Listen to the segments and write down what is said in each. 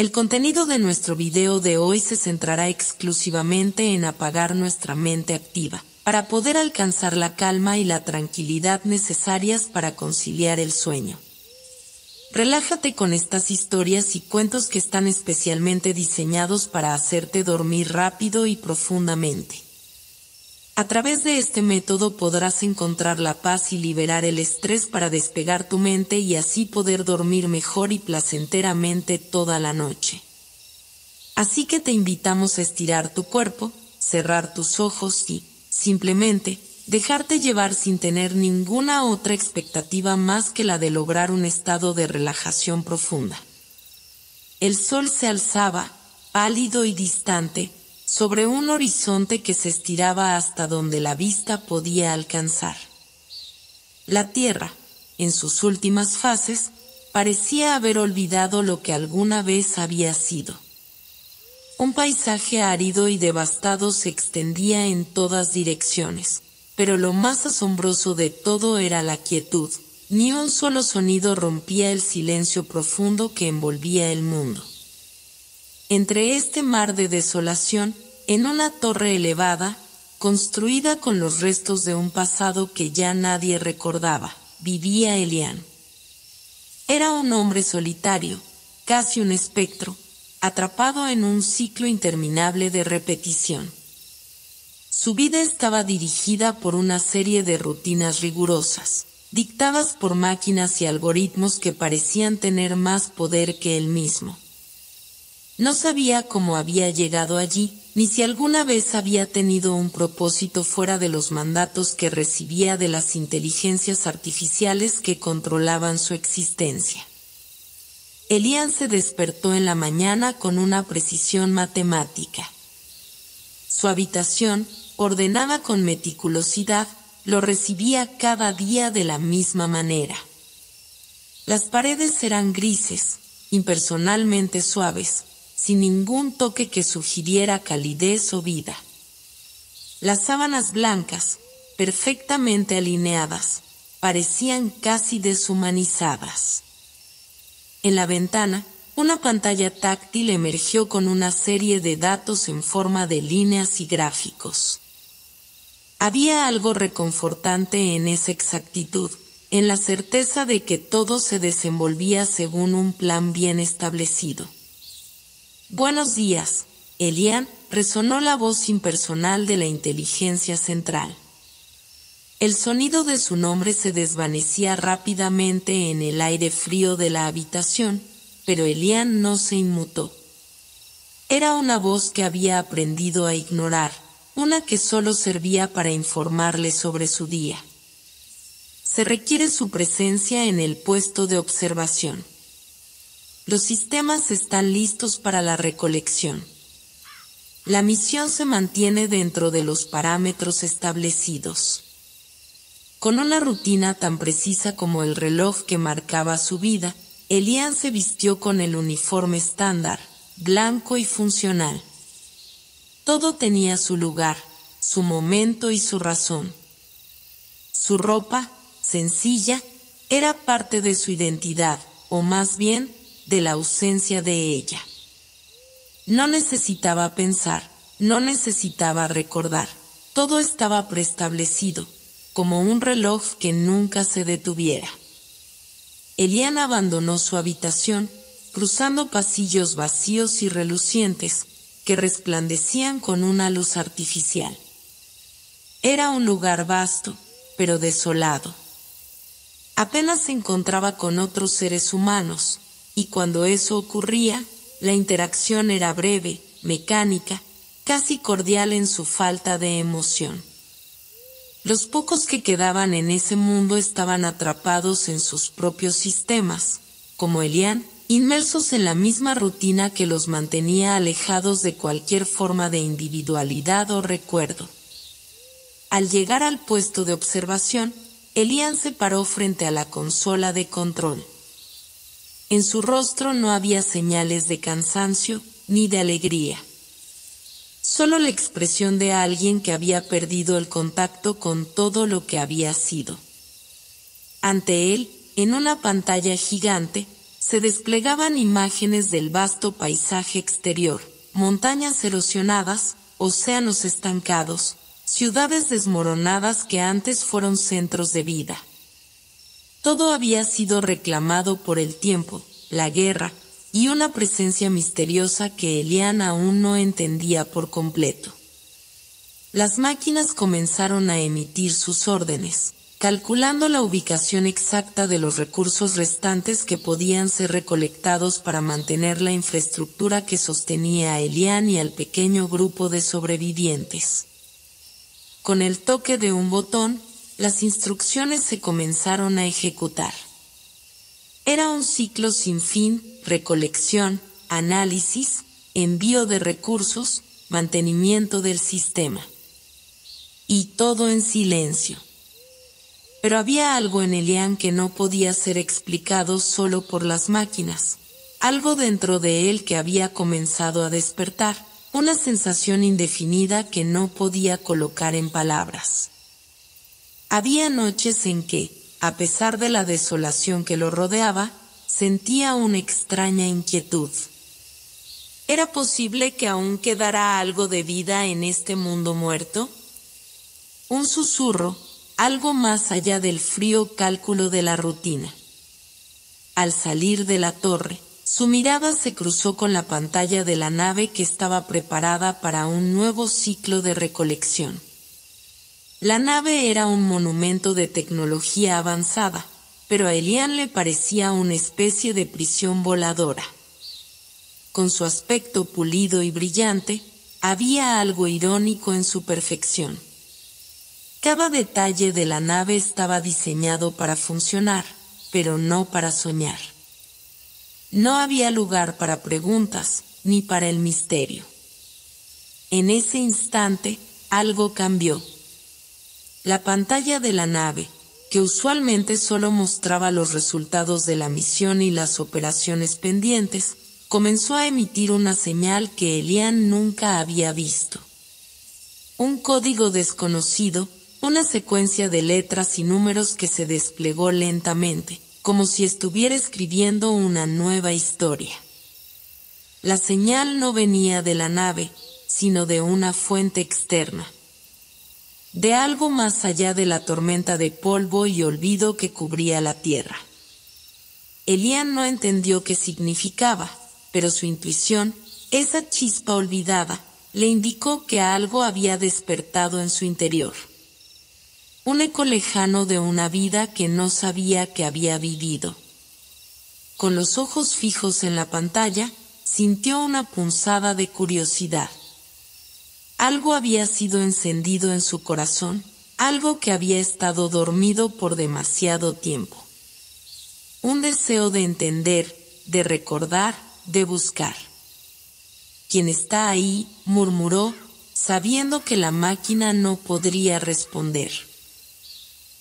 El contenido de nuestro video de hoy se centrará exclusivamente en apagar nuestra mente activa, para poder alcanzar la calma y la tranquilidad necesarias para conciliar el sueño. Relájate con estas historias y cuentos que están especialmente diseñados para hacerte dormir rápido y profundamente. A través de este método podrás encontrar la paz y liberar el estrés para despegar tu mente y así poder dormir mejor y placenteramente toda la noche. Así que te invitamos a estirar tu cuerpo, cerrar tus ojos y, simplemente, dejarte llevar sin tener ninguna otra expectativa más que la de lograr un estado de relajación profunda. El sol se alzaba, pálido y distante, sobre un horizonte que se estiraba hasta donde la vista podía alcanzar. La tierra, en sus últimas fases, parecía haber olvidado lo que alguna vez había sido. Un paisaje árido y devastado se extendía en todas direcciones, pero lo más asombroso de todo era la quietud. Ni un solo sonido rompía el silencio profundo que envolvía el mundo. Entre este mar de desolación, en una torre elevada, construida con los restos de un pasado que ya nadie recordaba, vivía Elian. Era un hombre solitario, casi un espectro, atrapado en un ciclo interminable de repetición. Su vida estaba dirigida por una serie de rutinas rigurosas, dictadas por máquinas y algoritmos que parecían tener más poder que él mismo. No sabía cómo había llegado allí, ni si alguna vez había tenido un propósito fuera de los mandatos que recibía de las inteligencias artificiales que controlaban su existencia. Elian se despertó en la mañana con una precisión matemática. Su habitación, ordenada con meticulosidad, lo recibía cada día de la misma manera. Las paredes eran grises, impersonalmente suaves, sin ningún toque que sugiriera calidez o vida. Las sábanas blancas, perfectamente alineadas, parecían casi deshumanizadas. En la ventana, una pantalla táctil emergió con una serie de datos en forma de líneas y gráficos. Había algo reconfortante en esa exactitud, en la certeza de que todo se desenvolvía según un plan bien establecido. «Buenos días, Elian», resonó la voz impersonal de la inteligencia central. El sonido de su nombre se desvanecía rápidamente en el aire frío de la habitación, pero Elian no se inmutó. Era una voz que había aprendido a ignorar, una que solo servía para informarle sobre su día. Se requiere su presencia en el puesto de observación. Los sistemas están listos para la recolección. La misión se mantiene dentro de los parámetros establecidos. Con una rutina tan precisa como el reloj que marcaba su vida, Elian se vistió con el uniforme estándar, blanco y funcional. Todo tenía su lugar, su momento y su razón. Su ropa, sencilla, era parte de su identidad, o más bien, de la ausencia de ella. No necesitaba pensar, no necesitaba recordar, todo estaba preestablecido, como un reloj que nunca se detuviera. Elian abandonó su habitación, cruzando pasillos vacíos y relucientes, que resplandecían con una luz artificial. Era un lugar vasto, pero desolado. Apenas se encontraba con otros seres humanos, y cuando eso ocurría, la interacción era breve, mecánica, casi cordial en su falta de emoción. Los pocos que quedaban en ese mundo estaban atrapados en sus propios sistemas, como Elian, inmersos en la misma rutina que los mantenía alejados de cualquier forma de individualidad o recuerdo. Al llegar al puesto de observación, Elian se paró frente a la consola de control. En su rostro no había señales de cansancio ni de alegría. Solo la expresión de alguien que había perdido el contacto con todo lo que había sido. Ante él, en una pantalla gigante, se desplegaban imágenes del vasto paisaje exterior, montañas erosionadas, océanos estancados, ciudades desmoronadas que antes fueron centros de vida. Todo había sido reclamado por el tiempo, la guerra, y una presencia misteriosa que Elian aún no entendía por completo. Las máquinas comenzaron a emitir sus órdenes, calculando la ubicación exacta de los recursos restantes que podían ser recolectados para mantener la infraestructura que sostenía a Elian y al pequeño grupo de sobrevivientes. Con el toque de un botón, las instrucciones se comenzaron a ejecutar. Era un ciclo sin fin: recolección, análisis, envío de recursos, mantenimiento del sistema. Y todo en silencio. Pero había algo en Elian que no podía ser explicado solo por las máquinas. Algo dentro de él que había comenzado a despertar, una sensación indefinida que no podía colocar en palabras. Había noches en que, a pesar de la desolación que lo rodeaba, sentía una extraña inquietud. ¿Era posible que aún quedara algo de vida en este mundo muerto? Un susurro, algo más allá del frío cálculo de la rutina. Al salir de la torre, su mirada se cruzó con la pantalla de la nave que estaba preparada para un nuevo ciclo de recolección. La nave era un monumento de tecnología avanzada, pero a Elian le parecía una especie de prisión voladora. Con su aspecto pulido y brillante, había algo irónico en su perfección. Cada detalle de la nave estaba diseñado para funcionar, pero no para soñar. No había lugar para preguntas, ni para el misterio. En ese instante, algo cambió. La pantalla de la nave, que usualmente solo mostraba los resultados de la misión y las operaciones pendientes, comenzó a emitir una señal que Elian nunca había visto. Un código desconocido, una secuencia de letras y números que se desplegó lentamente, como si estuviera escribiendo una nueva historia. La señal no venía de la nave, sino de una fuente externa. De algo más allá de la tormenta de polvo y olvido que cubría la tierra. Elian no entendió qué significaba, pero su intuición, esa chispa olvidada, le indicó que algo había despertado en su interior. Un eco lejano de una vida que no sabía que había vivido. Con los ojos fijos en la pantalla, sintió una punzada de curiosidad. Algo había sido encendido en su corazón, algo que había estado dormido por demasiado tiempo. Un deseo de entender, de recordar, de buscar. «¿Quién está ahí?», murmuró, sabiendo que la máquina no podría responder.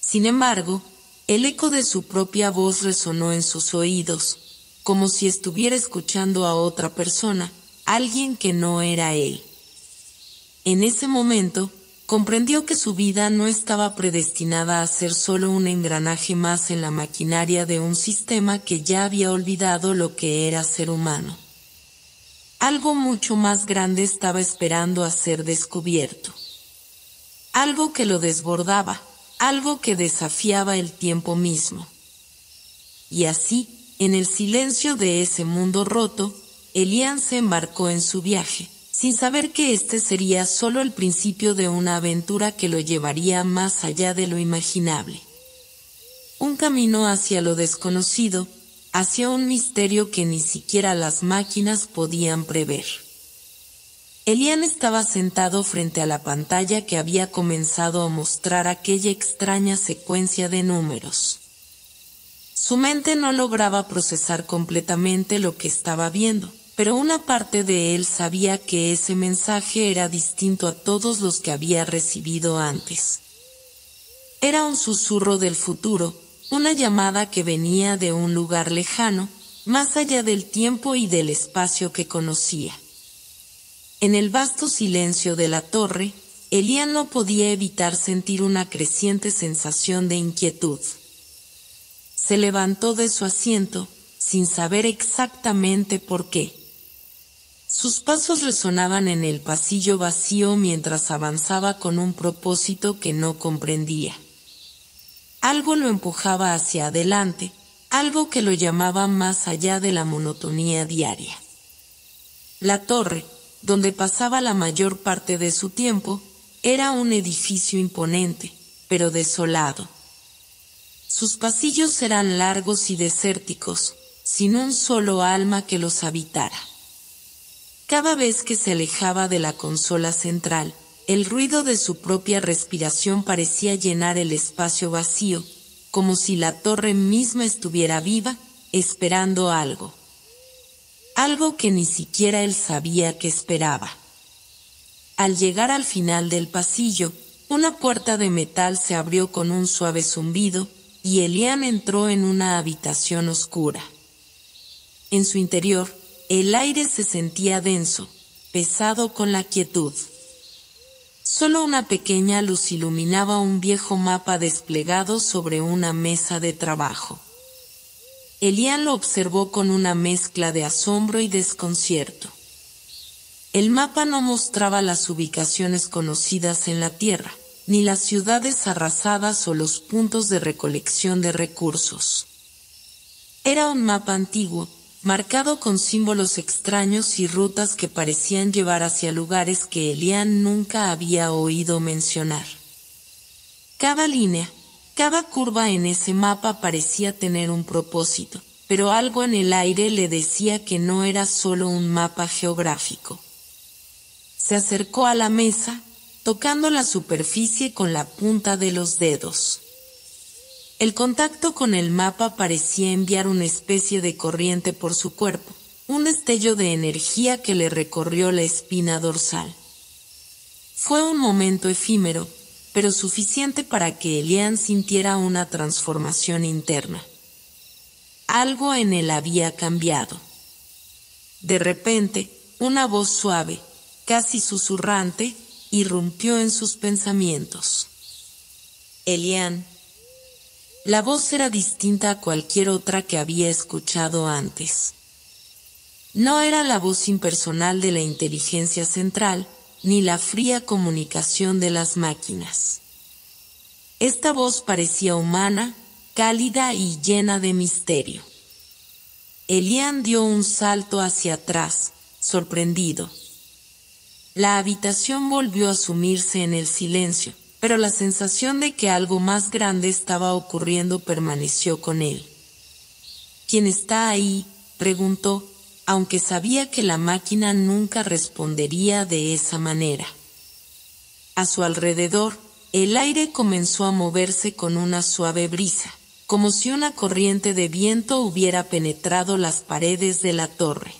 Sin embargo, el eco de su propia voz resonó en sus oídos, como si estuviera escuchando a otra persona, alguien que no era él. En ese momento, comprendió que su vida no estaba predestinada a ser solo un engranaje más en la maquinaria de un sistema que ya había olvidado lo que era ser humano. Algo mucho más grande estaba esperando a ser descubierto. Algo que lo desbordaba, algo que desafiaba el tiempo mismo. Y así, en el silencio de ese mundo roto, Elian se embarcó en su viaje, sin saber que este sería solo el principio de una aventura que lo llevaría más allá de lo imaginable. Un camino hacia lo desconocido, hacia un misterio que ni siquiera las máquinas podían prever. Elian estaba sentado frente a la pantalla que había comenzado a mostrar aquella extraña secuencia de números. Su mente no lograba procesar completamente lo que estaba viendo, pero una parte de él sabía que ese mensaje era distinto a todos los que había recibido antes. Era un susurro del futuro, una llamada que venía de un lugar lejano, más allá del tiempo y del espacio que conocía. En el vasto silencio de la torre, Elian no podía evitar sentir una creciente sensación de inquietud. Se levantó de su asiento, sin saber exactamente por qué. Sus pasos resonaban en el pasillo vacío mientras avanzaba con un propósito que no comprendía. Algo lo empujaba hacia adelante, algo que lo llamaba más allá de la monotonía diaria. La torre, donde pasaba la mayor parte de su tiempo, era un edificio imponente, pero desolado. Sus pasillos eran largos y desérticos, sin un solo alma que los habitara. Cada vez que se alejaba de la consola central, el ruido de su propia respiración parecía llenar el espacio vacío, como si la torre misma estuviera viva, esperando algo. Algo que ni siquiera él sabía que esperaba. Al llegar al final del pasillo, una puerta de metal se abrió con un suave zumbido, y Elian entró en una habitación oscura. En su interior, el aire se sentía denso, pesado con la quietud. Solo una pequeña luz iluminaba un viejo mapa desplegado sobre una mesa de trabajo. Elian lo observó con una mezcla de asombro y desconcierto. El mapa no mostraba las ubicaciones conocidas en la Tierra, ni las ciudades arrasadas o los puntos de recolección de recursos. Era un mapa antiguo, marcado con símbolos extraños y rutas que parecían llevar hacia lugares que Elian nunca había oído mencionar. Cada línea, cada curva en ese mapa parecía tener un propósito, pero algo en el aire le decía que no era solo un mapa geográfico. Se acercó a la mesa, tocando la superficie con la punta de los dedos. El contacto con el mapa parecía enviar una especie de corriente por su cuerpo, un destello de energía que le recorrió la espina dorsal. Fue un momento efímero, pero suficiente para que Elian sintiera una transformación interna. Algo en él había cambiado. De repente, una voz suave, casi susurrante, irrumpió en sus pensamientos. Elian. La voz era distinta a cualquier otra que había escuchado antes. No era la voz impersonal de la inteligencia central, ni la fría comunicación de las máquinas. Esta voz parecía humana, cálida y llena de misterio. Elian dio un salto hacia atrás, sorprendido. La habitación volvió a sumirse en el silencio, pero la sensación de que algo más grande estaba ocurriendo permaneció con él. ¿Quién está ahí?, preguntó, aunque sabía que la máquina nunca respondería de esa manera. A su alrededor, el aire comenzó a moverse con una suave brisa, como si una corriente de viento hubiera penetrado las paredes de la torre.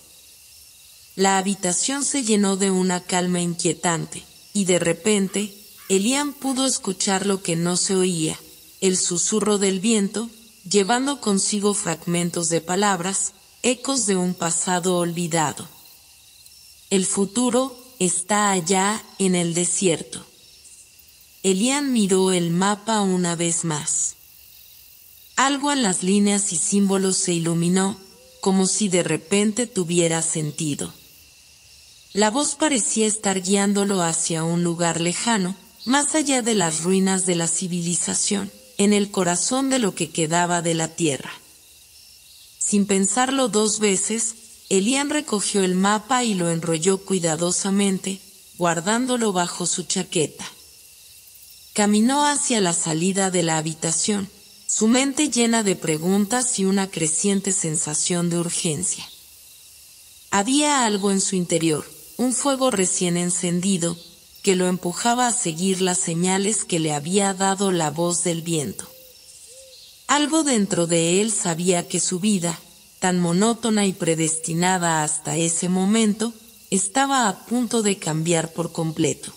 La habitación se llenó de una calma inquietante, y de repente, Elian pudo escuchar lo que no se oía, el susurro del viento, llevando consigo fragmentos de palabras, ecos de un pasado olvidado. El futuro está allá en el desierto. Elian miró el mapa una vez más. Algo en las líneas y símbolos se iluminó, como si de repente tuviera sentido. La voz parecía estar guiándolo hacia un lugar lejano, más allá de las ruinas de la civilización, en el corazón de lo que quedaba de la tierra. Sin pensarlo dos veces, Elian recogió el mapa y lo enrolló cuidadosamente, guardándolo bajo su chaqueta. Caminó hacia la salida de la habitación, su mente llena de preguntas y una creciente sensación de urgencia. Había algo en su interior, un fuego recién encendido, que lo empujaba a seguir las señales que le había dado la voz del viento. Algo dentro de él sabía que su vida, tan monótona y predestinada hasta ese momento, estaba a punto de cambiar por completo.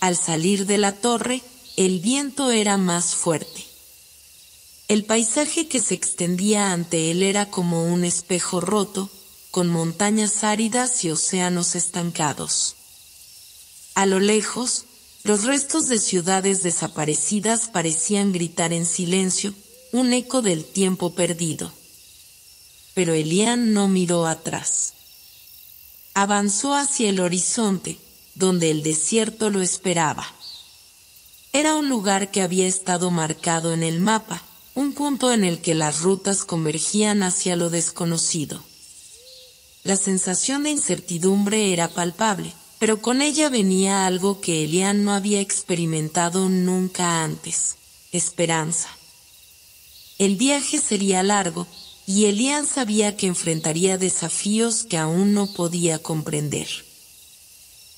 Al salir de la torre, el viento era más fuerte. El paisaje que se extendía ante él era como un espejo roto, con montañas áridas y océanos estancados. A lo lejos, los restos de ciudades desaparecidas parecían gritar en silencio, un eco del tiempo perdido. pero Elián no miró atrás. Avanzó hacia el horizonte, donde el desierto lo esperaba. Era un lugar que había estado marcado en el mapa, un punto en el que las rutas convergían hacia lo desconocido. La sensación de incertidumbre era palpable, pero con ella venía algo que Elián no había experimentado nunca antes: esperanza. El viaje sería largo, y Elián sabía que enfrentaría desafíos que aún no podía comprender.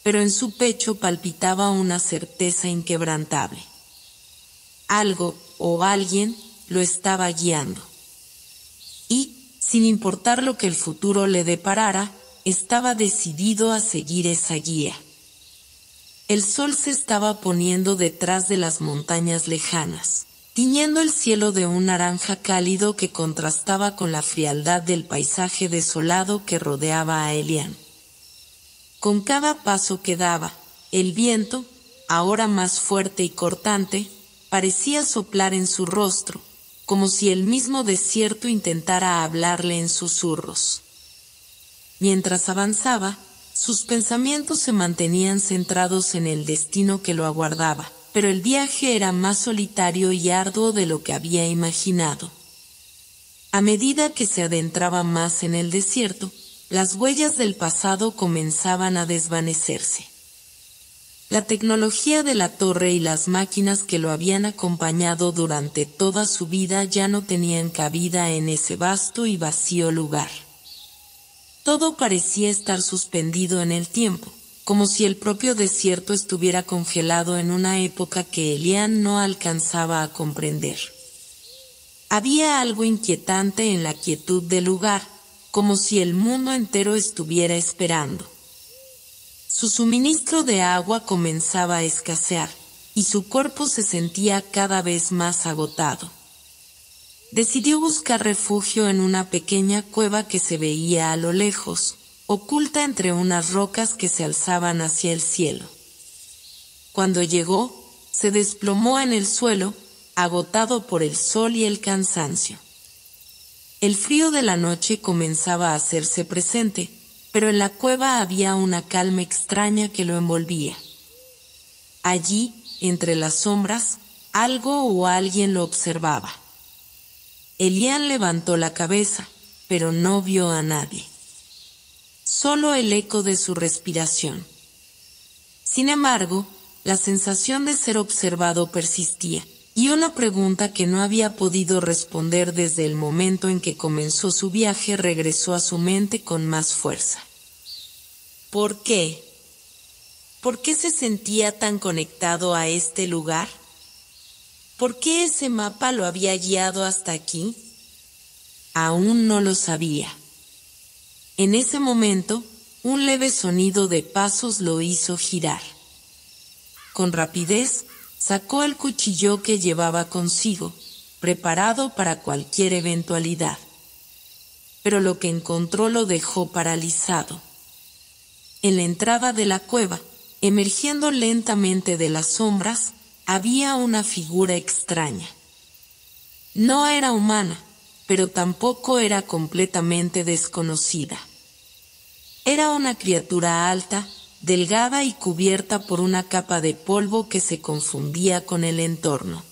Pero en su pecho palpitaba una certeza inquebrantable. Algo o alguien lo estaba guiando. Y, sin importar lo que el futuro le deparara, estaba decidido a seguir esa guía. El sol se estaba poniendo detrás de las montañas lejanas, tiñendo el cielo de un naranja cálido que contrastaba con la frialdad del paisaje desolado que rodeaba a Elián. Con cada paso que daba, el viento, ahora más fuerte y cortante, parecía soplar en su rostro, como si el mismo desierto intentara hablarle en susurros. Mientras avanzaba, sus pensamientos se mantenían centrados en el destino que lo aguardaba, pero el viaje era más solitario y arduo de lo que había imaginado. A medida que se adentraba más en el desierto, las huellas del pasado comenzaban a desvanecerse. La tecnología de la torre y las máquinas que lo habían acompañado durante toda su vida ya no tenían cabida en ese vasto y vacío lugar. Todo parecía estar suspendido en el tiempo, como si el propio desierto estuviera congelado en una época que Elián no alcanzaba a comprender. Había algo inquietante en la quietud del lugar, como si el mundo entero estuviera esperando. Su suministro de agua comenzaba a escasear, y su cuerpo se sentía cada vez más agotado. Decidió buscar refugio en una pequeña cueva que se veía a lo lejos, oculta entre unas rocas que se alzaban hacia el cielo. Cuando llegó, se desplomó en el suelo, agotado por el sol y el cansancio. El frío de la noche comenzaba a hacerse presente, pero en la cueva había una calma extraña que lo envolvía. Allí, entre las sombras, algo o alguien lo observaba. Elián levantó la cabeza, pero no vio a nadie. Solo el eco de su respiración. Sin embargo, la sensación de ser observado persistía, y una pregunta que no había podido responder desde el momento en que comenzó su viaje regresó a su mente con más fuerza. ¿Por qué? ¿Por qué se sentía tan conectado a este lugar? ¿Por qué ese mapa lo había guiado hasta aquí? Aún no lo sabía. En ese momento, un leve sonido de pasos lo hizo girar. Con rapidez, sacó el cuchillo que llevaba consigo, preparado para cualquier eventualidad. Pero lo que encontró lo dejó paralizado. En la entrada de la cueva, emergiendo lentamente de las sombras, había una figura extraña. No era humana, pero tampoco era completamente desconocida. Era una criatura alta, delgada y cubierta por una capa de polvo que se confundía con el entorno.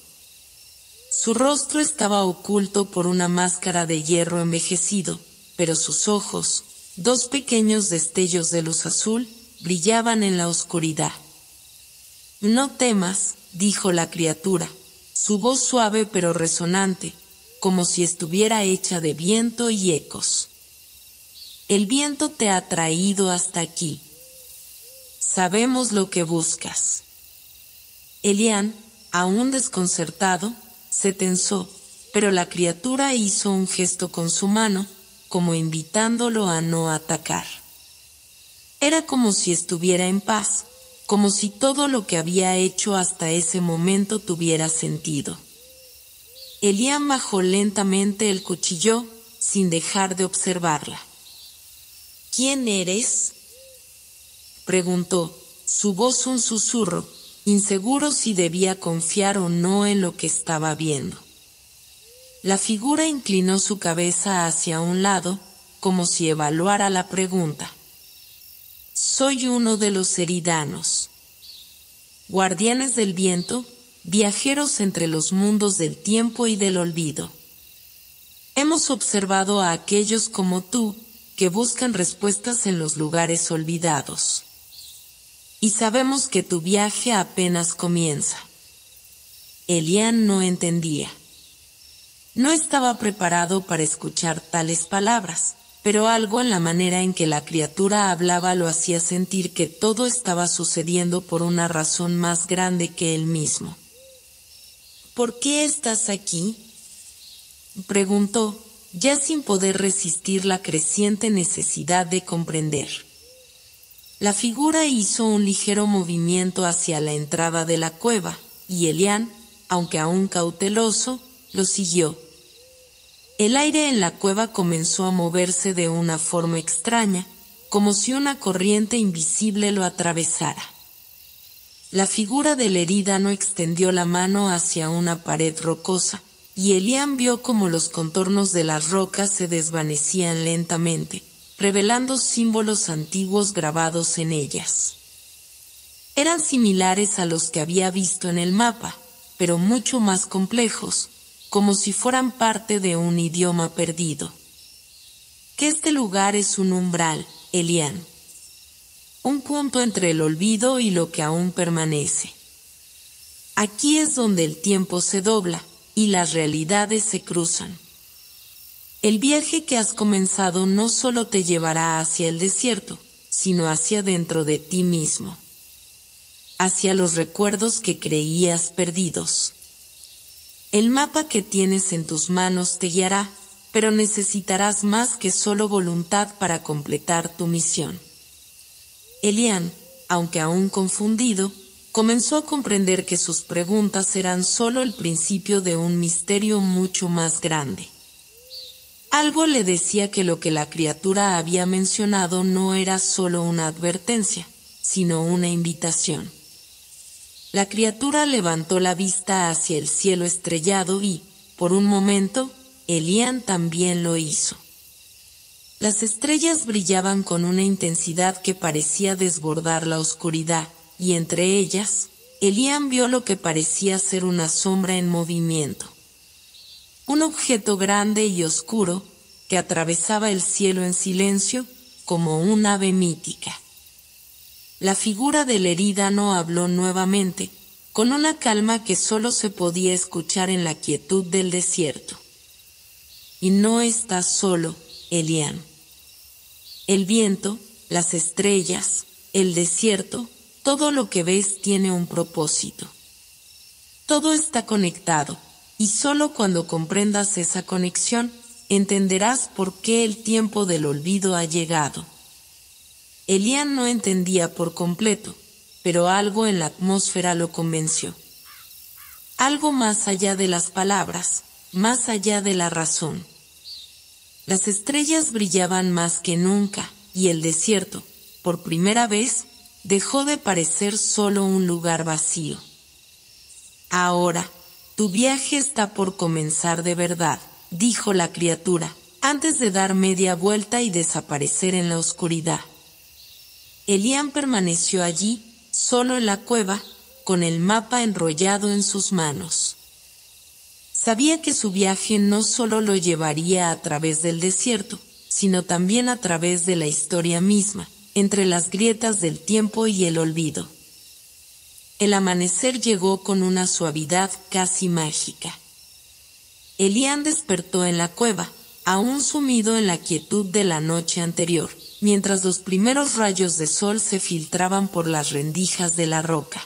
Su rostro estaba oculto por una máscara de hierro envejecido, pero sus ojos, dos pequeños destellos de luz azul, brillaban en la oscuridad. «No temas», dijo la criatura, su voz suave pero resonante, como si estuviera hecha de viento y ecos. «El viento te ha traído hasta aquí. Sabemos lo que buscas». Elián, aún desconcertado, se tensó, pero la criatura hizo un gesto con su mano, como invitándolo a no atacar. Era como si estuviera en paz, como si todo lo que había hecho hasta ese momento tuviera sentido. Elián bajó lentamente el cuchillo, sin dejar de observarla. «¿Quién eres?», preguntó, su voz un susurro, inseguro si debía confiar o no en lo que estaba viendo. La figura inclinó su cabeza hacia un lado, como si evaluara la pregunta. Soy uno de los eridanos. Guardianes del viento, viajeros entre los mundos del tiempo y del olvido. Hemos observado a aquellos como tú, que buscan respuestas en los lugares olvidados. Y sabemos que tu viaje apenas comienza. Elian no entendía. No estaba preparado para escuchar tales palabras, pero algo en la manera en que la criatura hablaba lo hacía sentir que todo estaba sucediendo por una razón más grande que él mismo. ¿Por qué estás aquí?, preguntó, ya sin poder resistir la creciente necesidad de comprender. La figura hizo un ligero movimiento hacia la entrada de la cueva, y Elian, aunque aún cauteloso, lo siguió. El aire en la cueva comenzó a moverse de una forma extraña, como si una corriente invisible lo atravesara. La figura del erídano extendió la mano hacia una pared rocosa, y Elian vio como los contornos de las rocas se desvanecían lentamente, revelando símbolos antiguos grabados en ellas. Eran similares a los que había visto en el mapa, pero mucho más complejos, como si fueran parte de un idioma perdido. Que este lugar es un umbral, Elian. Un punto entre el olvido y lo que aún permanece. Aquí es donde el tiempo se dobla y las realidades se cruzan. El viaje que has comenzado no solo te llevará hacia el desierto, sino hacia dentro de ti mismo. Hacia los recuerdos que creías perdidos. El mapa que tienes en tus manos te guiará, pero necesitarás más que solo voluntad para completar tu misión. Elian, aunque aún confundido, comenzó a comprender que sus preguntas eran solo el principio de un misterio mucho más grande. Algo le decía que lo que la criatura había mencionado no era solo una advertencia, sino una invitación. La criatura levantó la vista hacia el cielo estrellado y, por un momento, Elian también lo hizo. Las estrellas brillaban con una intensidad que parecía desbordar la oscuridad, y entre ellas, Elian vio lo que parecía ser una sombra en movimiento. Un objeto grande y oscuro, que atravesaba el cielo en silencio, como un ave mítica. La figura del erídano habló nuevamente, con una calma que solo se podía escuchar en la quietud del desierto. Y no estás solo, Elian. El viento, las estrellas, el desierto, todo lo que ves tiene un propósito. Todo está conectado, y solo cuando comprendas esa conexión, entenderás por qué el tiempo del olvido ha llegado. Elian no entendía por completo, pero algo en la atmósfera lo convenció. Algo más allá de las palabras, más allá de la razón. Las estrellas brillaban más que nunca, y el desierto, por primera vez, dejó de parecer solo un lugar vacío. Ahora, tu viaje está por comenzar de verdad, dijo la criatura, antes de dar media vuelta y desaparecer en la oscuridad. Elian permaneció allí, solo en la cueva, con el mapa enrollado en sus manos. Sabía que su viaje no solo lo llevaría a través del desierto, sino también a través de la historia misma, entre las grietas del tiempo y el olvido. El amanecer llegó con una suavidad casi mágica. Elian despertó en la cueva, aún sumido en la quietud de la noche anterior, mientras los primeros rayos de sol se filtraban por las rendijas de la roca.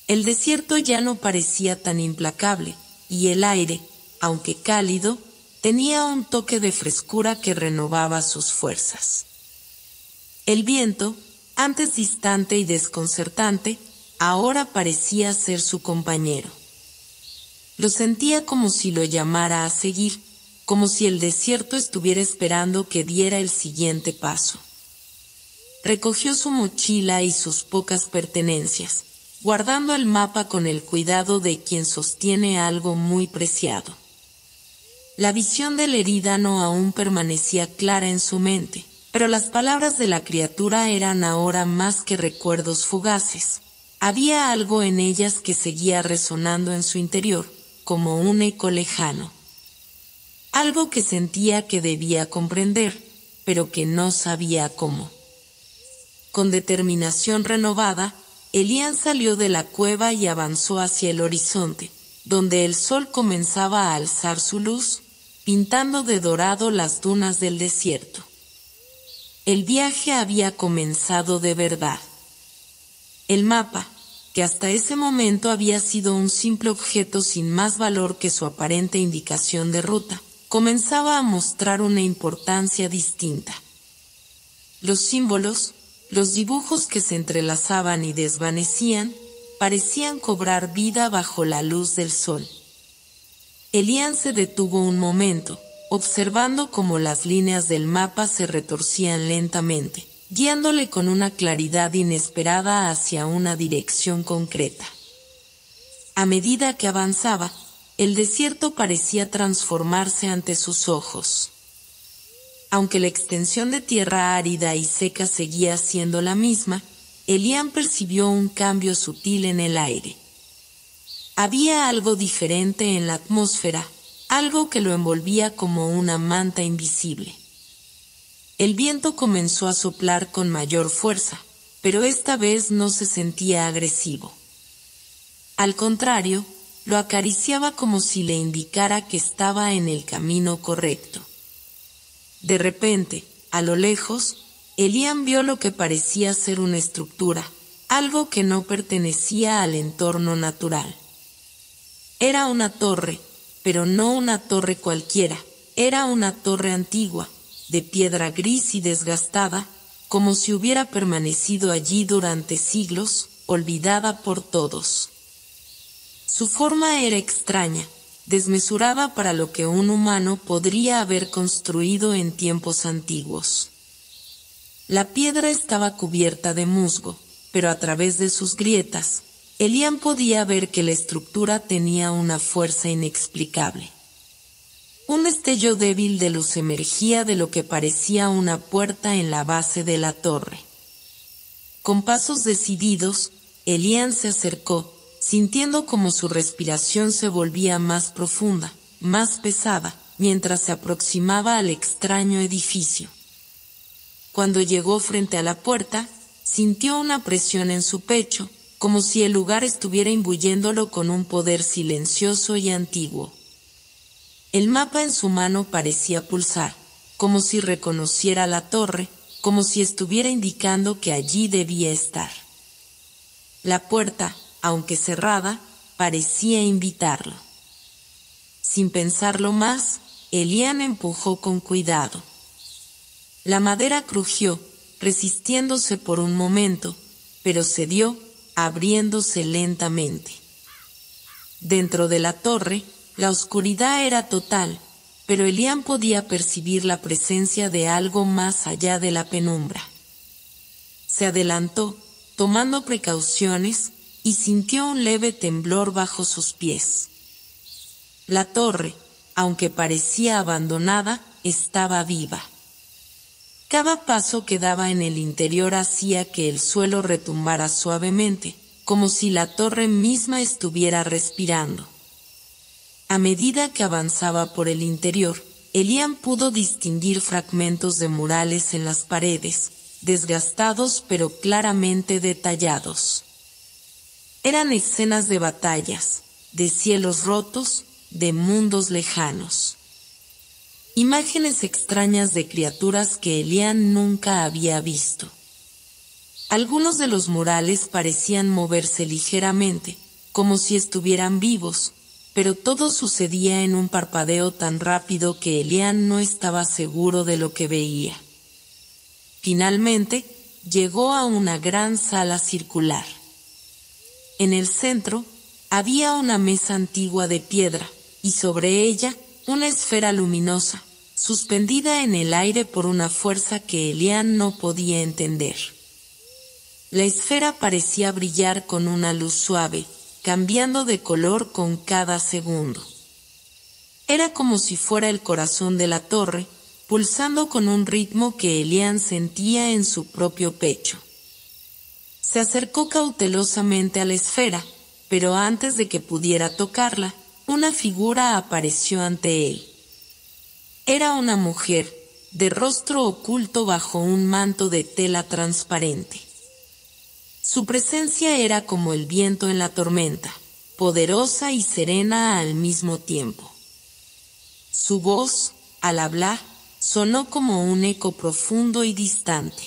El desierto ya no parecía tan implacable, y el aire, aunque cálido, tenía un toque de frescura que renovaba sus fuerzas. El viento, antes distante y desconcertante, ahora parecía ser su compañero. Lo sentía como si lo llamara a seguir, como si el desierto estuviera esperando que diera el siguiente paso. Recogió su mochila y sus pocas pertenencias, guardando el mapa con el cuidado de quien sostiene algo muy preciado. La visión del erídano aún permanecía clara en su mente, pero las palabras de la criatura eran ahora más que recuerdos fugaces. Había algo en ellas que seguía resonando en su interior, como un eco lejano. Algo que sentía que debía comprender, pero que no sabía cómo. Con determinación renovada, Elian salió de la cueva y avanzó hacia el horizonte, donde el sol comenzaba a alzar su luz, pintando de dorado las dunas del desierto. El viaje había comenzado de verdad. El mapa, que hasta ese momento había sido un simple objeto sin más valor que su aparente indicación de ruta, comenzaba a mostrar una importancia distinta. Los símbolos, los dibujos que se entrelazaban y desvanecían, parecían cobrar vida bajo la luz del sol. Elian se detuvo un momento, observando cómo las líneas del mapa se retorcían lentamente, guiándole con una claridad inesperada hacia una dirección concreta. A medida que avanzaba, el desierto parecía transformarse ante sus ojos. Aunque la extensión de tierra árida y seca seguía siendo la misma, Elian percibió un cambio sutil en el aire. Había algo diferente en la atmósfera, algo que lo envolvía como una manta invisible. El viento comenzó a soplar con mayor fuerza, pero esta vez no se sentía agresivo. Al contrario, lo acariciaba como si le indicara que estaba en el camino correcto. De repente, a lo lejos, Elian vio lo que parecía ser una estructura, algo que no pertenecía al entorno natural. Era una torre, pero no una torre cualquiera, era una torre antigua, de piedra gris y desgastada, como si hubiera permanecido allí durante siglos, olvidada por todos. Su forma era extraña, desmesurada para lo que un humano podría haber construido en tiempos antiguos. La piedra estaba cubierta de musgo, pero a través de sus grietas, Elian podía ver que la estructura tenía una fuerza inexplicable. Un destello débil de luz emergía de lo que parecía una puerta en la base de la torre. Con pasos decididos, Elian se acercó, sintiendo como su respiración se volvía más profunda, más pesada, mientras se aproximaba al extraño edificio. Cuando llegó frente a la puerta, sintió una presión en su pecho, como si el lugar estuviera imbuyéndolo con un poder silencioso y antiguo. El mapa en su mano parecía pulsar, como si reconociera la torre, como si estuviera indicando que allí debía estar. La puerta, aunque cerrada, parecía invitarlo. Sin pensarlo más, Elian empujó con cuidado. La madera crujió, resistiéndose por un momento, pero cedió, abriéndose lentamente. Dentro de la torre, la oscuridad era total, pero Elian podía percibir la presencia de algo más allá de la penumbra. Se adelantó, tomando precauciones, y sintió un leve temblor bajo sus pies. La torre, aunque parecía abandonada, estaba viva. Cada paso que daba en el interior hacía que el suelo retumbara suavemente, como si la torre misma estuviera respirando. A medida que avanzaba por el interior, Elian pudo distinguir fragmentos de murales en las paredes, desgastados pero claramente detallados. Eran escenas de batallas, de cielos rotos, de mundos lejanos. Imágenes extrañas de criaturas que Elian nunca había visto. Algunos de los murales parecían moverse ligeramente, como si estuvieran vivos, pero todo sucedía en un parpadeo tan rápido que Elian no estaba seguro de lo que veía. Finalmente, llegó a una gran sala circular. En el centro, había una mesa antigua de piedra, y sobre ella, una esfera luminosa, suspendida en el aire por una fuerza que Elian no podía entender. La esfera parecía brillar con una luz suave, cambiando de color con cada segundo. Era como si fuera el corazón de la torre, pulsando con un ritmo que Elian sentía en su propio pecho. Se acercó cautelosamente a la esfera, pero antes de que pudiera tocarla, una figura apareció ante él. Era una mujer, de rostro oculto bajo un manto de tela transparente. Su presencia era como el viento en la tormenta, poderosa y serena al mismo tiempo. Su voz, al hablar, sonó como un eco profundo y distante.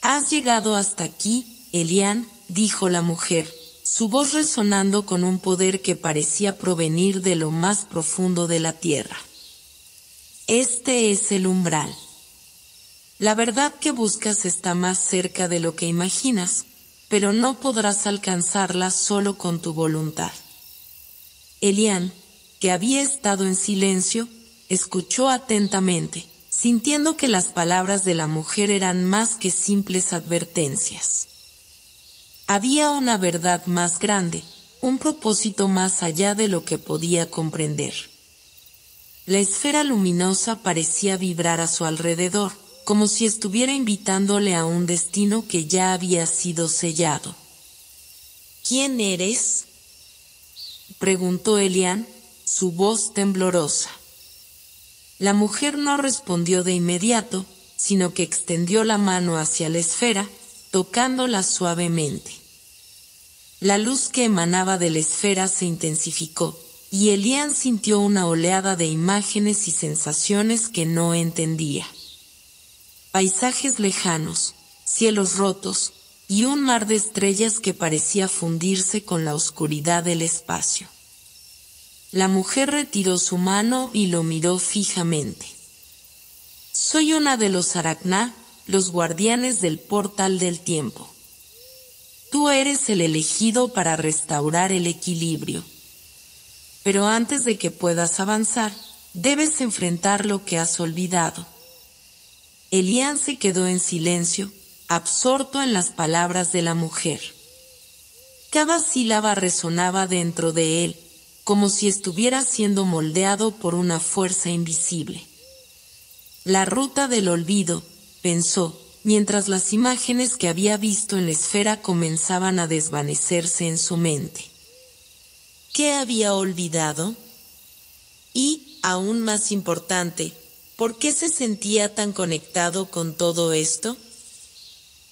«Has llegado hasta aquí, Elian», dijo la mujer, su voz resonando con un poder que parecía provenir de lo más profundo de la tierra. «Este es el umbral. La verdad que buscas está más cerca de lo que imaginas, pero no podrás alcanzarla solo con tu voluntad». Elian, que había estado en silencio, escuchó atentamente, sintiendo que las palabras de la mujer eran más que simples advertencias. Había una verdad más grande, un propósito más allá de lo que podía comprender. La esfera luminosa parecía vibrar a su alrededor, como si estuviera invitándole a un destino que ya había sido sellado. «¿Quién eres?», preguntó Elian, su voz temblorosa. La mujer no respondió de inmediato, sino que extendió la mano hacia la esfera, tocándola suavemente. La luz que emanaba de la esfera se intensificó, y Elian sintió una oleada de imágenes y sensaciones que no entendía. Paisajes lejanos, cielos rotos, y un mar de estrellas que parecía fundirse con la oscuridad del espacio. La mujer retiró su mano y lo miró fijamente. «Soy una de los Aracná, los guardianes del portal del tiempo. Tú eres el elegido para restaurar el equilibrio. Pero antes de que puedas avanzar, debes enfrentar lo que has olvidado». Elian se quedó en silencio, absorto en las palabras de la mujer. Cada sílaba resonaba dentro de él, como si estuviera siendo moldeado por una fuerza invisible. «La ruta del olvido», pensó, mientras las imágenes que había visto en la esfera comenzaban a desvanecerse en su mente. ¿Qué había olvidado? Y, aún más importante, ¿por qué se sentía tan conectado con todo esto?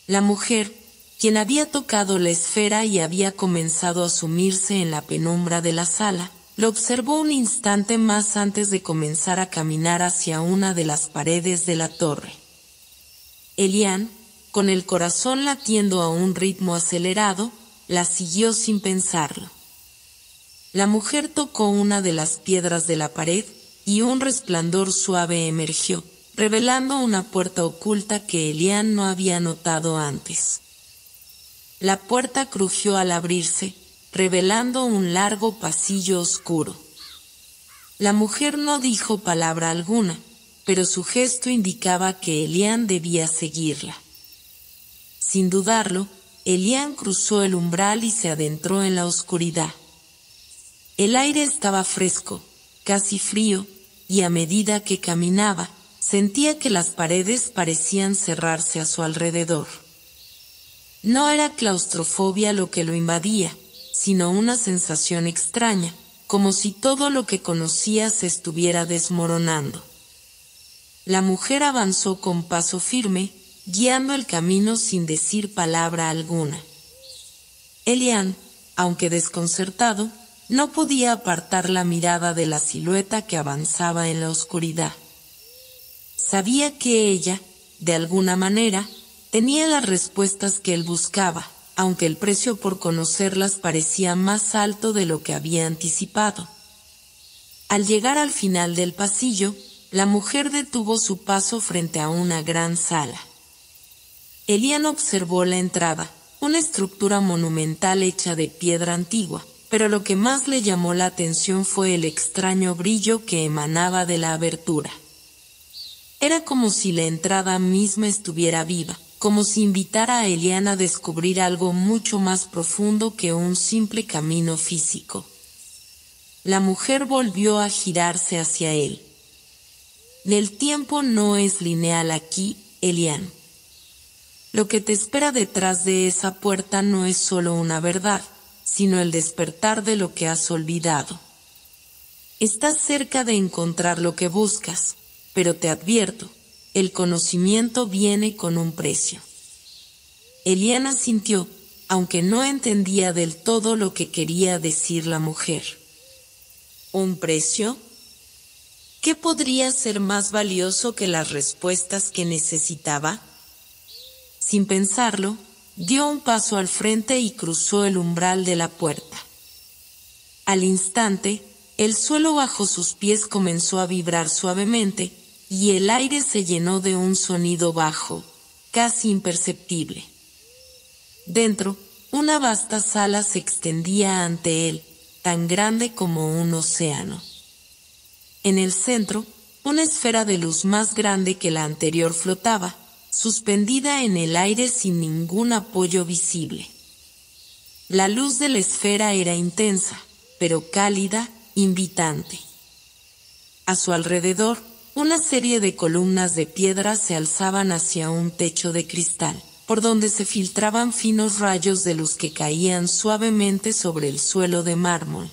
La mujer, quien había tocado la esfera y había comenzado a sumirse en la penumbra de la sala, lo observó un instante más antes de comenzar a caminar hacia una de las paredes de la torre. Elian, con el corazón latiendo a un ritmo acelerado, la siguió sin pensarlo. La mujer tocó una de las piedras de la pared, y un resplandor suave emergió, revelando una puerta oculta que Elian no había notado antes. La puerta crujió al abrirse, revelando un largo pasillo oscuro. La mujer no dijo palabra alguna, pero su gesto indicaba que Elian debía seguirla. Sin dudarlo, Elian cruzó el umbral y se adentró en la oscuridad. El aire estaba fresco, casi frío, y a medida que caminaba, sentía que las paredes parecían cerrarse a su alrededor. No era claustrofobia lo que lo invadía, sino una sensación extraña, como si todo lo que conocía se estuviera desmoronando. La mujer avanzó con paso firme, guiando el camino sin decir palabra alguna. Elian, aunque desconcertado, no podía apartar la mirada de la silueta que avanzaba en la oscuridad. Sabía que ella, de alguna manera, tenía las respuestas que él buscaba, aunque el precio por conocerlas parecía más alto de lo que había anticipado. Al llegar al final del pasillo, la mujer detuvo su paso frente a una gran sala. Elian observó la entrada, una estructura monumental hecha de piedra antigua, pero lo que más le llamó la atención fue el extraño brillo que emanaba de la abertura. Era como si la entrada misma estuviera viva, como si invitara a Elian a descubrir algo mucho más profundo que un simple camino físico. la mujer volvió a girarse hacia él. El tiempo no es lineal aquí, Elian. Lo que te espera detrás de esa puerta no es solo una verdad, sino el despertar de lo que has olvidado. Estás cerca de encontrar lo que buscas, pero te advierto, el conocimiento viene con un precio. Elian asintió, aunque no entendía del todo lo que quería decir la mujer. ¿Un precio? ¿Qué podría ser más valioso que las respuestas que necesitaba? Sin pensarlo, dio un paso al frente y cruzó el umbral de la puerta. Al instante, el suelo bajo sus pies comenzó a vibrar suavemente, y el aire se llenó de un sonido bajo, casi imperceptible. Dentro, una vasta sala se extendía ante él, tan grande como un océano. En el centro, una esfera de luz más grande que la anterior flotaba, suspendida en el aire sin ningún apoyo visible. La luz de la esfera era intensa, pero cálida, invitante. A su alrededor, una serie de columnas de piedra se alzaban hacia un techo de cristal, por donde se filtraban finos rayos de luz que caían suavemente sobre el suelo de mármol.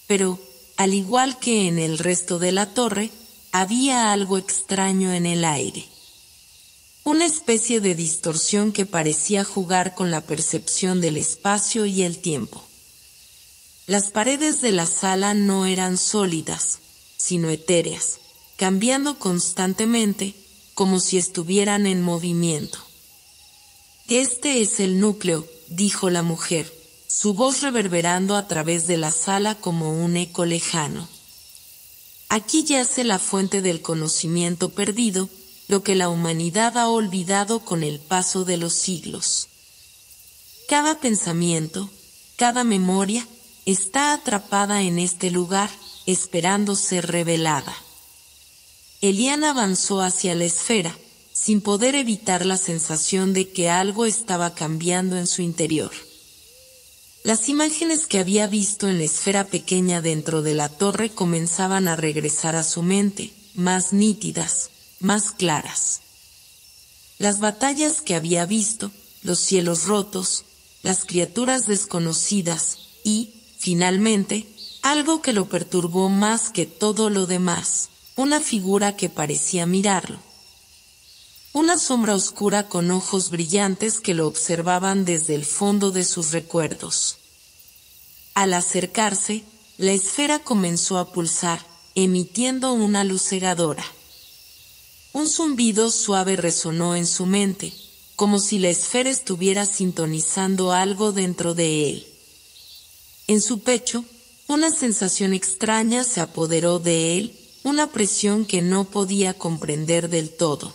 Pero, al igual que en el resto de la torre, había algo extraño en el aire. Una especie de distorsión que parecía jugar con la percepción del espacio y el tiempo. Las paredes de la sala no eran sólidas, sino etéreas, cambiando constantemente, como si estuvieran en movimiento. Este es el núcleo, dijo la mujer, su voz reverberando a través de la sala como un eco lejano. Aquí yace la fuente del conocimiento perdido, lo que la humanidad ha olvidado con el paso de los siglos. Cada pensamiento, cada memoria, está atrapada en este lugar, esperando ser revelada. Elian avanzó hacia la esfera, sin poder evitar la sensación de que algo estaba cambiando en su interior. Las imágenes que había visto en la esfera pequeña dentro de la torre comenzaban a regresar a su mente, más nítidas, más claras. Las batallas que había visto, los cielos rotos, las criaturas desconocidas y, finalmente, algo que lo perturbó más que todo lo demás, una figura que parecía mirarlo. Una sombra oscura con ojos brillantes que lo observaban desde el fondo de sus recuerdos. Al acercarse, la esfera comenzó a pulsar, emitiendo una luz cegadora. Un zumbido suave resonó en su mente, como si la esfera estuviera sintonizando algo dentro de él. En su pecho, una sensación extraña se apoderó de él, una presión que no podía comprender del todo.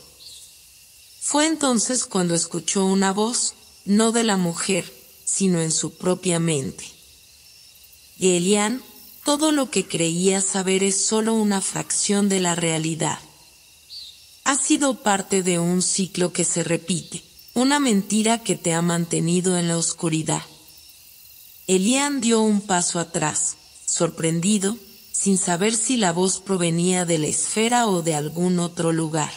Fue entonces cuando escuchó una voz, no de la mujer, sino en su propia mente. Elian, todo lo que creía saber es solo una fracción de la realidad. Ha sido parte de un ciclo que se repite, una mentira que te ha mantenido en la oscuridad. Elian dio un paso atrás, sorprendido, sin saber si la voz provenía de la esfera o de algún otro lugar.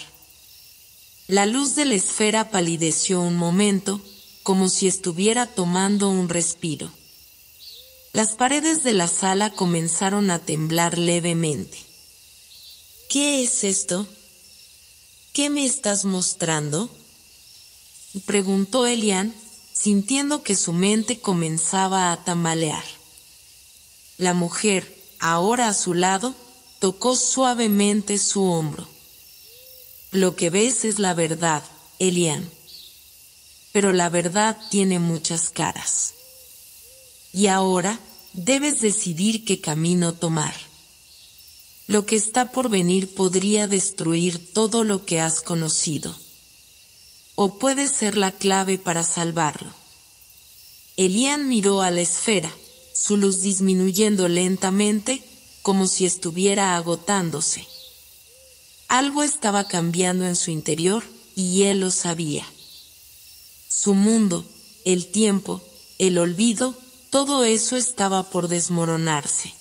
La luz de la esfera palideció un momento, como si estuviera tomando un respiro. Las paredes de la sala comenzaron a temblar levemente. ¿Qué es esto? ¿Qué me estás mostrando?, preguntó Elian, sintiendo que su mente comenzaba a tambalear. La mujer, ahora a su lado, tocó suavemente su hombro. Lo que ves es la verdad, Elian. Pero la verdad tiene muchas caras. Y ahora, debes decidir qué camino tomar. Lo que está por venir podría destruir todo lo que has conocido. O puede ser la clave para salvarlo. Elian miró a la esfera, su luz disminuyendo lentamente, como si estuviera agotándose. Algo estaba cambiando en su interior, y él lo sabía. Su mundo, el tiempo, el olvido, todo eso estaba por desmoronarse.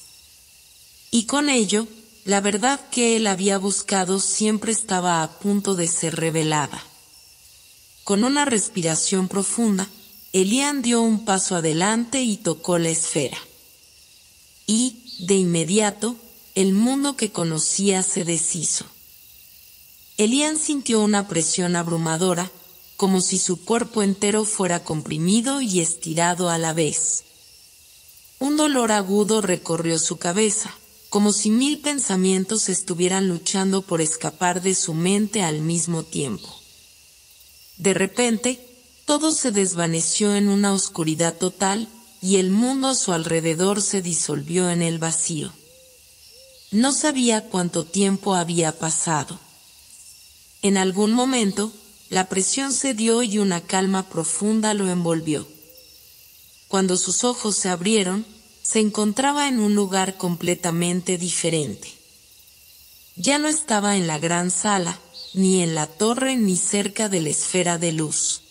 Y con ello, la verdad que él había buscado siempre estaba a punto de ser revelada. Con una respiración profunda, Elian dio un paso adelante y tocó la esfera. Y, de inmediato, el mundo que conocía se deshizo. Elian sintió una presión abrumadora, como si su cuerpo entero fuera comprimido y estirado a la vez. Un dolor agudo recorrió su cabeza, como si 1000 pensamientos estuvieran luchando por escapar de su mente al mismo tiempo. De repente, todo se desvaneció en una oscuridad total, y el mundo a su alrededor se disolvió en el vacío. No sabía cuánto tiempo había pasado. En algún momento, la presión cedió y una calma profunda lo envolvió. Cuando sus ojos se abrieron, se encontraba en un lugar completamente diferente. Ya no estaba en la gran sala, ni en la torre ni cerca de la esfera de luz.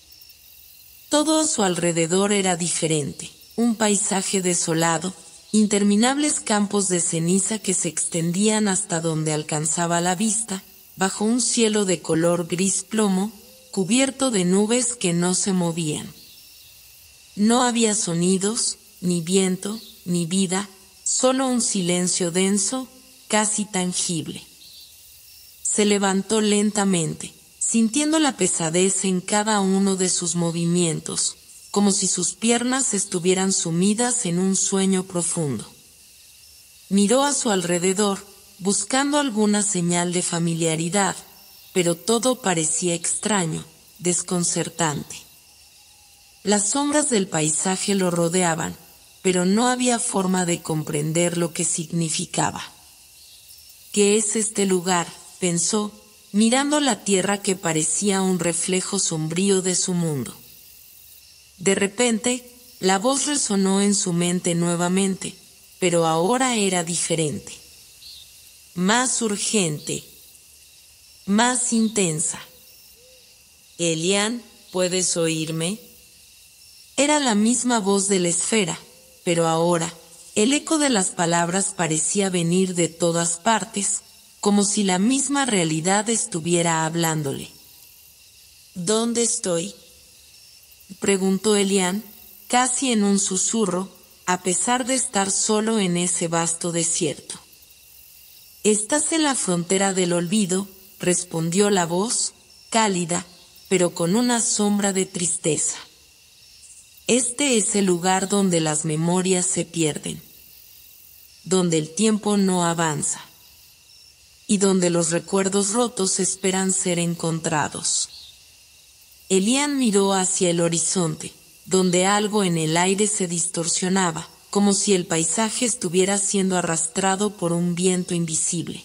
Todo a su alrededor era diferente, un paisaje desolado, interminables campos de ceniza que se extendían hasta donde alcanzaba la vista, bajo un cielo de color gris plomo, cubierto de nubes que no se movían. No había sonidos, ni viento, ni vida, solo un silencio denso, casi tangible. Se levantó lentamente, sintiendo la pesadez en cada uno de sus movimientos, como si sus piernas estuvieran sumidas en un sueño profundo. Miró a su alrededor, buscando alguna señal de familiaridad, pero todo parecía extraño, desconcertante. Las sombras del paisaje lo rodeaban, pero no había forma de comprender lo que significaba. ¿Qué es este lugar?, pensó, mirando la tierra que parecía un reflejo sombrío de su mundo. De repente, la voz resonó en su mente nuevamente, pero ahora era diferente. Más urgente. Más intensa. Elian, ¿puedes oírme? Era la misma voz de la esfera, pero ahora, el eco de las palabras parecía venir de todas partes, como si la misma realidad estuviera hablándole. ¿Dónde estoy?, preguntó Elian, casi en un susurro, a pesar de estar solo en ese vasto desierto. «Estás en la frontera del olvido», respondió la voz, cálida, pero con una sombra de tristeza. «Este es el lugar donde las memorias se pierden, donde el tiempo no avanza, y donde los recuerdos rotos esperan ser encontrados». Elian miró hacia el horizonte, donde algo en el aire se distorsionaba, como si el paisaje estuviera siendo arrastrado por un viento invisible.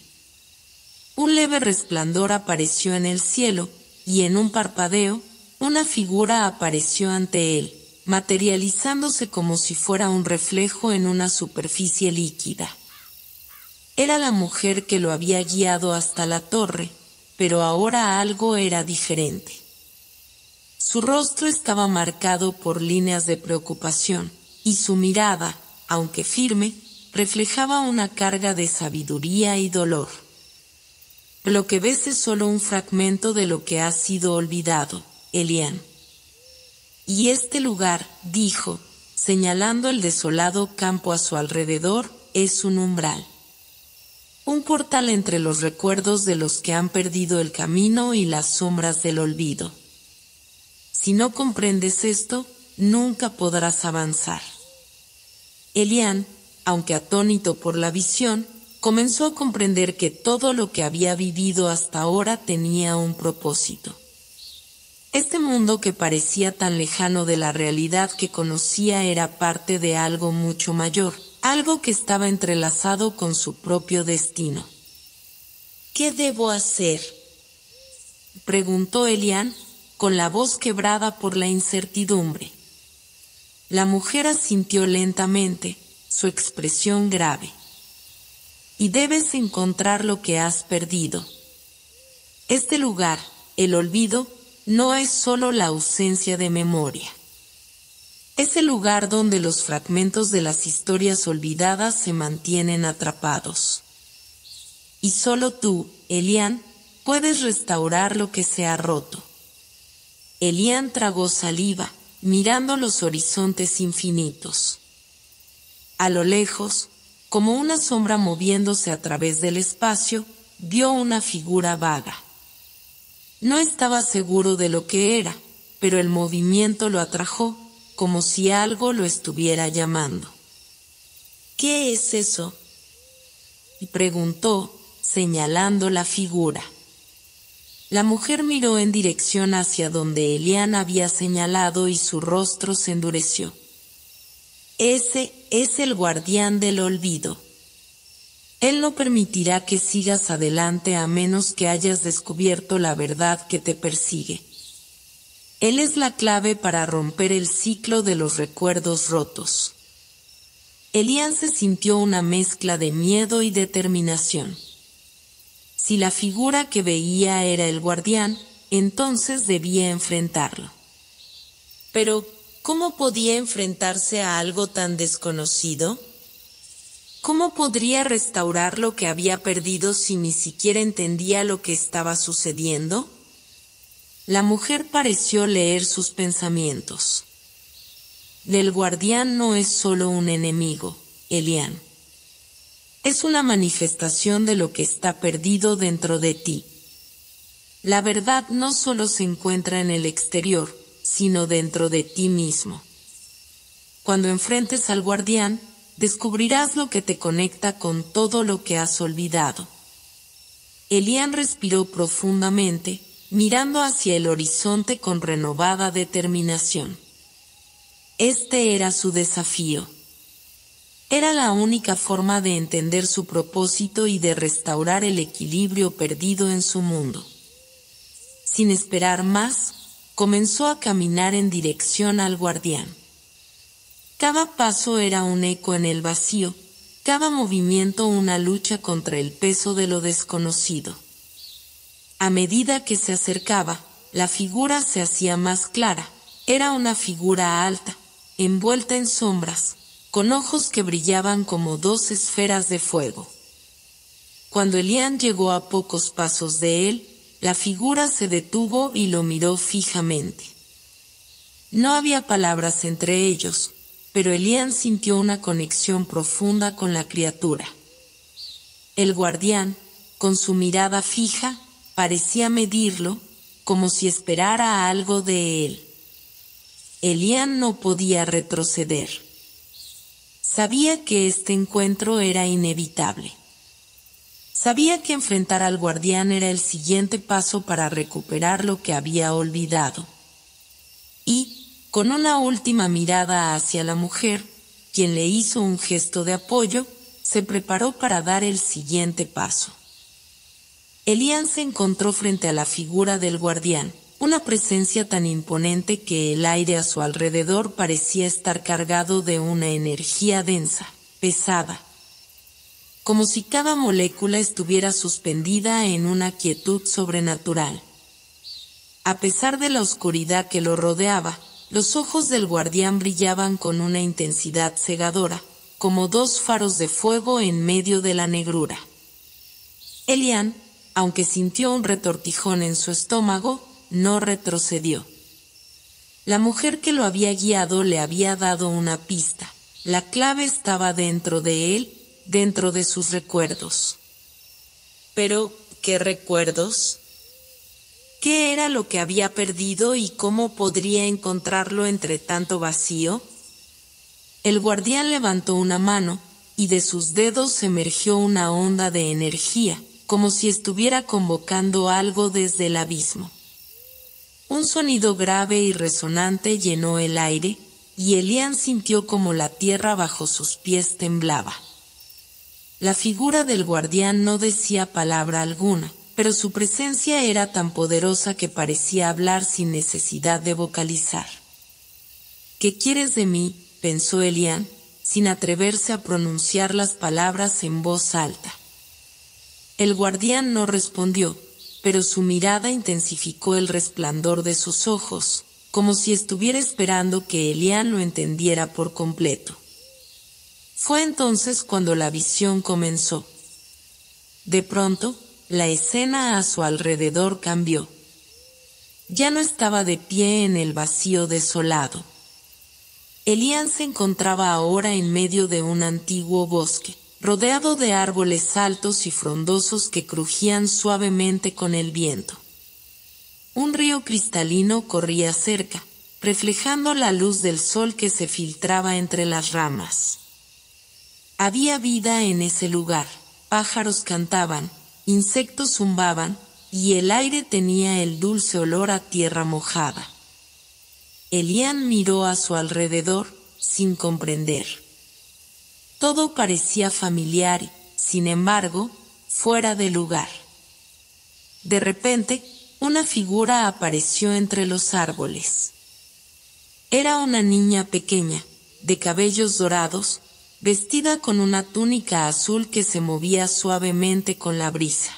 Un leve resplandor apareció en el cielo, y en un parpadeo, una figura apareció ante él, materializándose como si fuera un reflejo en una superficie líquida. Era la mujer que lo había guiado hasta la torre, pero ahora algo era diferente. Su rostro estaba marcado por líneas de preocupación, y su mirada, aunque firme, reflejaba una carga de sabiduría y dolor. Lo que ves es solo un fragmento de lo que ha sido olvidado, Elian. Y este lugar, dijo, señalando el desolado campo a su alrededor, es un umbral. Un portal entre los recuerdos de los que han perdido el camino y las sombras del olvido. Si no comprendes esto, nunca podrás avanzar. Elian, aunque atónito por la visión, comenzó a comprender que todo lo que había vivido hasta ahora tenía un propósito. Este mundo que parecía tan lejano de la realidad que conocía era parte de algo mucho mayor, algo que estaba entrelazado con su propio destino. ¿Qué debo hacer?, preguntó Elian, con la voz quebrada por la incertidumbre. La mujer asintió lentamente, su expresión grave. Y debes encontrar lo que has perdido. Este lugar, el olvido, no es solo la ausencia de memoria. Es el lugar donde los fragmentos de las historias olvidadas se mantienen atrapados. Y solo tú, Elian, puedes restaurar lo que se ha roto. Elian tragó saliva, mirando los horizontes infinitos. A lo lejos, como una sombra moviéndose a través del espacio, vio una figura vaga. No estaba seguro de lo que era, pero el movimiento lo atrajo, como si algo lo estuviera llamando. «¿Qué es eso?», y preguntó, señalando la figura. La mujer miró en dirección hacia donde Elian había señalado y su rostro se endureció. «Ese es el guardián del olvido. Él no permitirá que sigas adelante a menos que hayas descubierto la verdad que te persigue. Él es la clave para romper el ciclo de los recuerdos rotos». Elian se sintió una mezcla de miedo y determinación. Si la figura que veía era el guardián, entonces debía enfrentarlo. Pero, ¿cómo podía enfrentarse a algo tan desconocido? ¿Cómo podría restaurar lo que había perdido si ni siquiera entendía lo que estaba sucediendo? La mujer pareció leer sus pensamientos. El guardián no es solo un enemigo, Elian. Es una manifestación de lo que está perdido dentro de ti. La verdad no solo se encuentra en el exterior, sino dentro de ti mismo. Cuando enfrentes al guardián, descubrirás lo que te conecta con todo lo que has olvidado. Elian respiró profundamente, mirando hacia el horizonte con renovada determinación. Este era su desafío. Era la única forma de entender su propósito y de restaurar el equilibrio perdido en su mundo. Sin esperar más, comenzó a caminar en dirección al guardián. Cada paso era un eco en el vacío, cada movimiento una lucha contra el peso de lo desconocido. A medida que se acercaba, la figura se hacía más clara. Era una figura alta, envuelta en sombras, con ojos que brillaban como dos esferas de fuego. Cuando Elian llegó a pocos pasos de él, la figura se detuvo y lo miró fijamente. No había palabras entre ellos, pero Elian sintió una conexión profunda con la criatura. El guardián, con su mirada fija, parecía medirlo, como si esperara algo de él. Elian no podía retroceder. Sabía que este encuentro era inevitable. Sabía que enfrentar al guardián era el siguiente paso para recuperar lo que había olvidado. Y, con una última mirada hacia la mujer, quien le hizo un gesto de apoyo, se preparó para dar el siguiente paso. Elian se encontró frente a la figura del guardián, una presencia tan imponente que el aire a su alrededor parecía estar cargado de una energía densa, pesada, como si cada molécula estuviera suspendida en una quietud sobrenatural. A pesar de la oscuridad que lo rodeaba, los ojos del guardián brillaban con una intensidad cegadora, como dos faros de fuego en medio de la negrura. Elian, aunque sintió un retortijón en su estómago, no retrocedió. La mujer que lo había guiado le había dado una pista. La clave estaba dentro de él, dentro de sus recuerdos. Pero, ¿qué recuerdos? ¿Qué era lo que había perdido y cómo podría encontrarlo entre tanto vacío? El guardián levantó una mano, y de sus dedos emergió una onda de energía, como si estuviera convocando algo desde el abismo. Un sonido grave y resonante llenó el aire, y Elian sintió como la tierra bajo sus pies temblaba. La figura del guardián no decía palabra alguna, pero su presencia era tan poderosa que parecía hablar sin necesidad de vocalizar. «¿Qué quieres de mí?», pensó Elian, sin atreverse a pronunciar las palabras en voz alta. El guardián no respondió, pero su mirada intensificó el resplandor de sus ojos, como si estuviera esperando que Elian lo entendiera por completo. Fue entonces cuando la visión comenzó. De pronto, la escena a su alrededor cambió. Ya no estaba de pie en el vacío desolado. Elian se encontraba ahora en medio de un antiguo bosque, rodeado de árboles altos y frondosos que crujían suavemente con el viento. Un río cristalino corría cerca, reflejando la luz del sol que se filtraba entre las ramas. Había vida en ese lugar, pájaros cantaban, insectos zumbaban, y el aire tenía el dulce olor a tierra mojada. Elian miró a su alrededor, sin comprender. Todo parecía familiar y, sin embargo, fuera de lugar. De repente, una figura apareció entre los árboles. Era una niña pequeña, de cabellos dorados, vestida con una túnica azul que se movía suavemente con la brisa.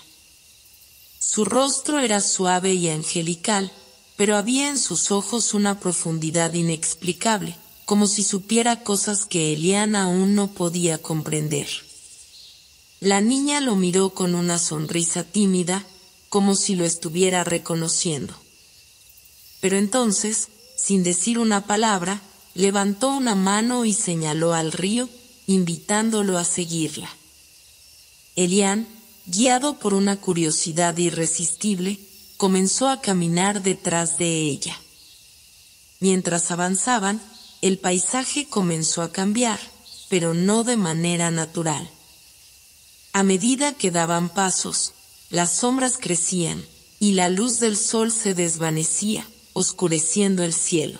Su rostro era suave y angelical, pero había en sus ojos una profundidad inexplicable, como si supiera cosas que Elian aún no podía comprender. La niña lo miró con una sonrisa tímida, como si lo estuviera reconociendo. Pero entonces, sin decir una palabra, levantó una mano y señaló al río, invitándolo a seguirla. Elian, guiado por una curiosidad irresistible, comenzó a caminar detrás de ella. Mientras avanzaban, el paisaje comenzó a cambiar, pero no de manera natural. A medida que daban pasos, las sombras crecían, y la luz del sol se desvanecía, oscureciendo el cielo.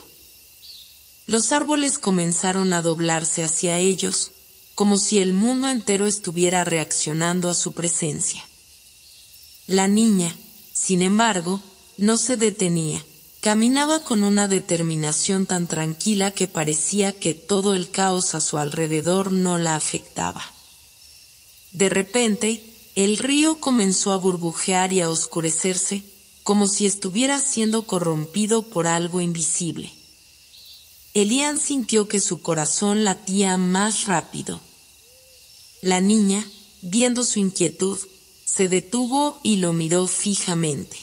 Los árboles comenzaron a doblarse hacia ellos, como si el mundo entero estuviera reaccionando a su presencia. La niña, sin embargo, no se detenía. Caminaba con una determinación tan tranquila que parecía que todo el caos a su alrededor no la afectaba. De repente, el río comenzó a burbujear y a oscurecerse, como si estuviera siendo corrompido por algo invisible. Elian sintió que su corazón latía más rápido. La niña, viendo su inquietud, se detuvo y lo miró fijamente.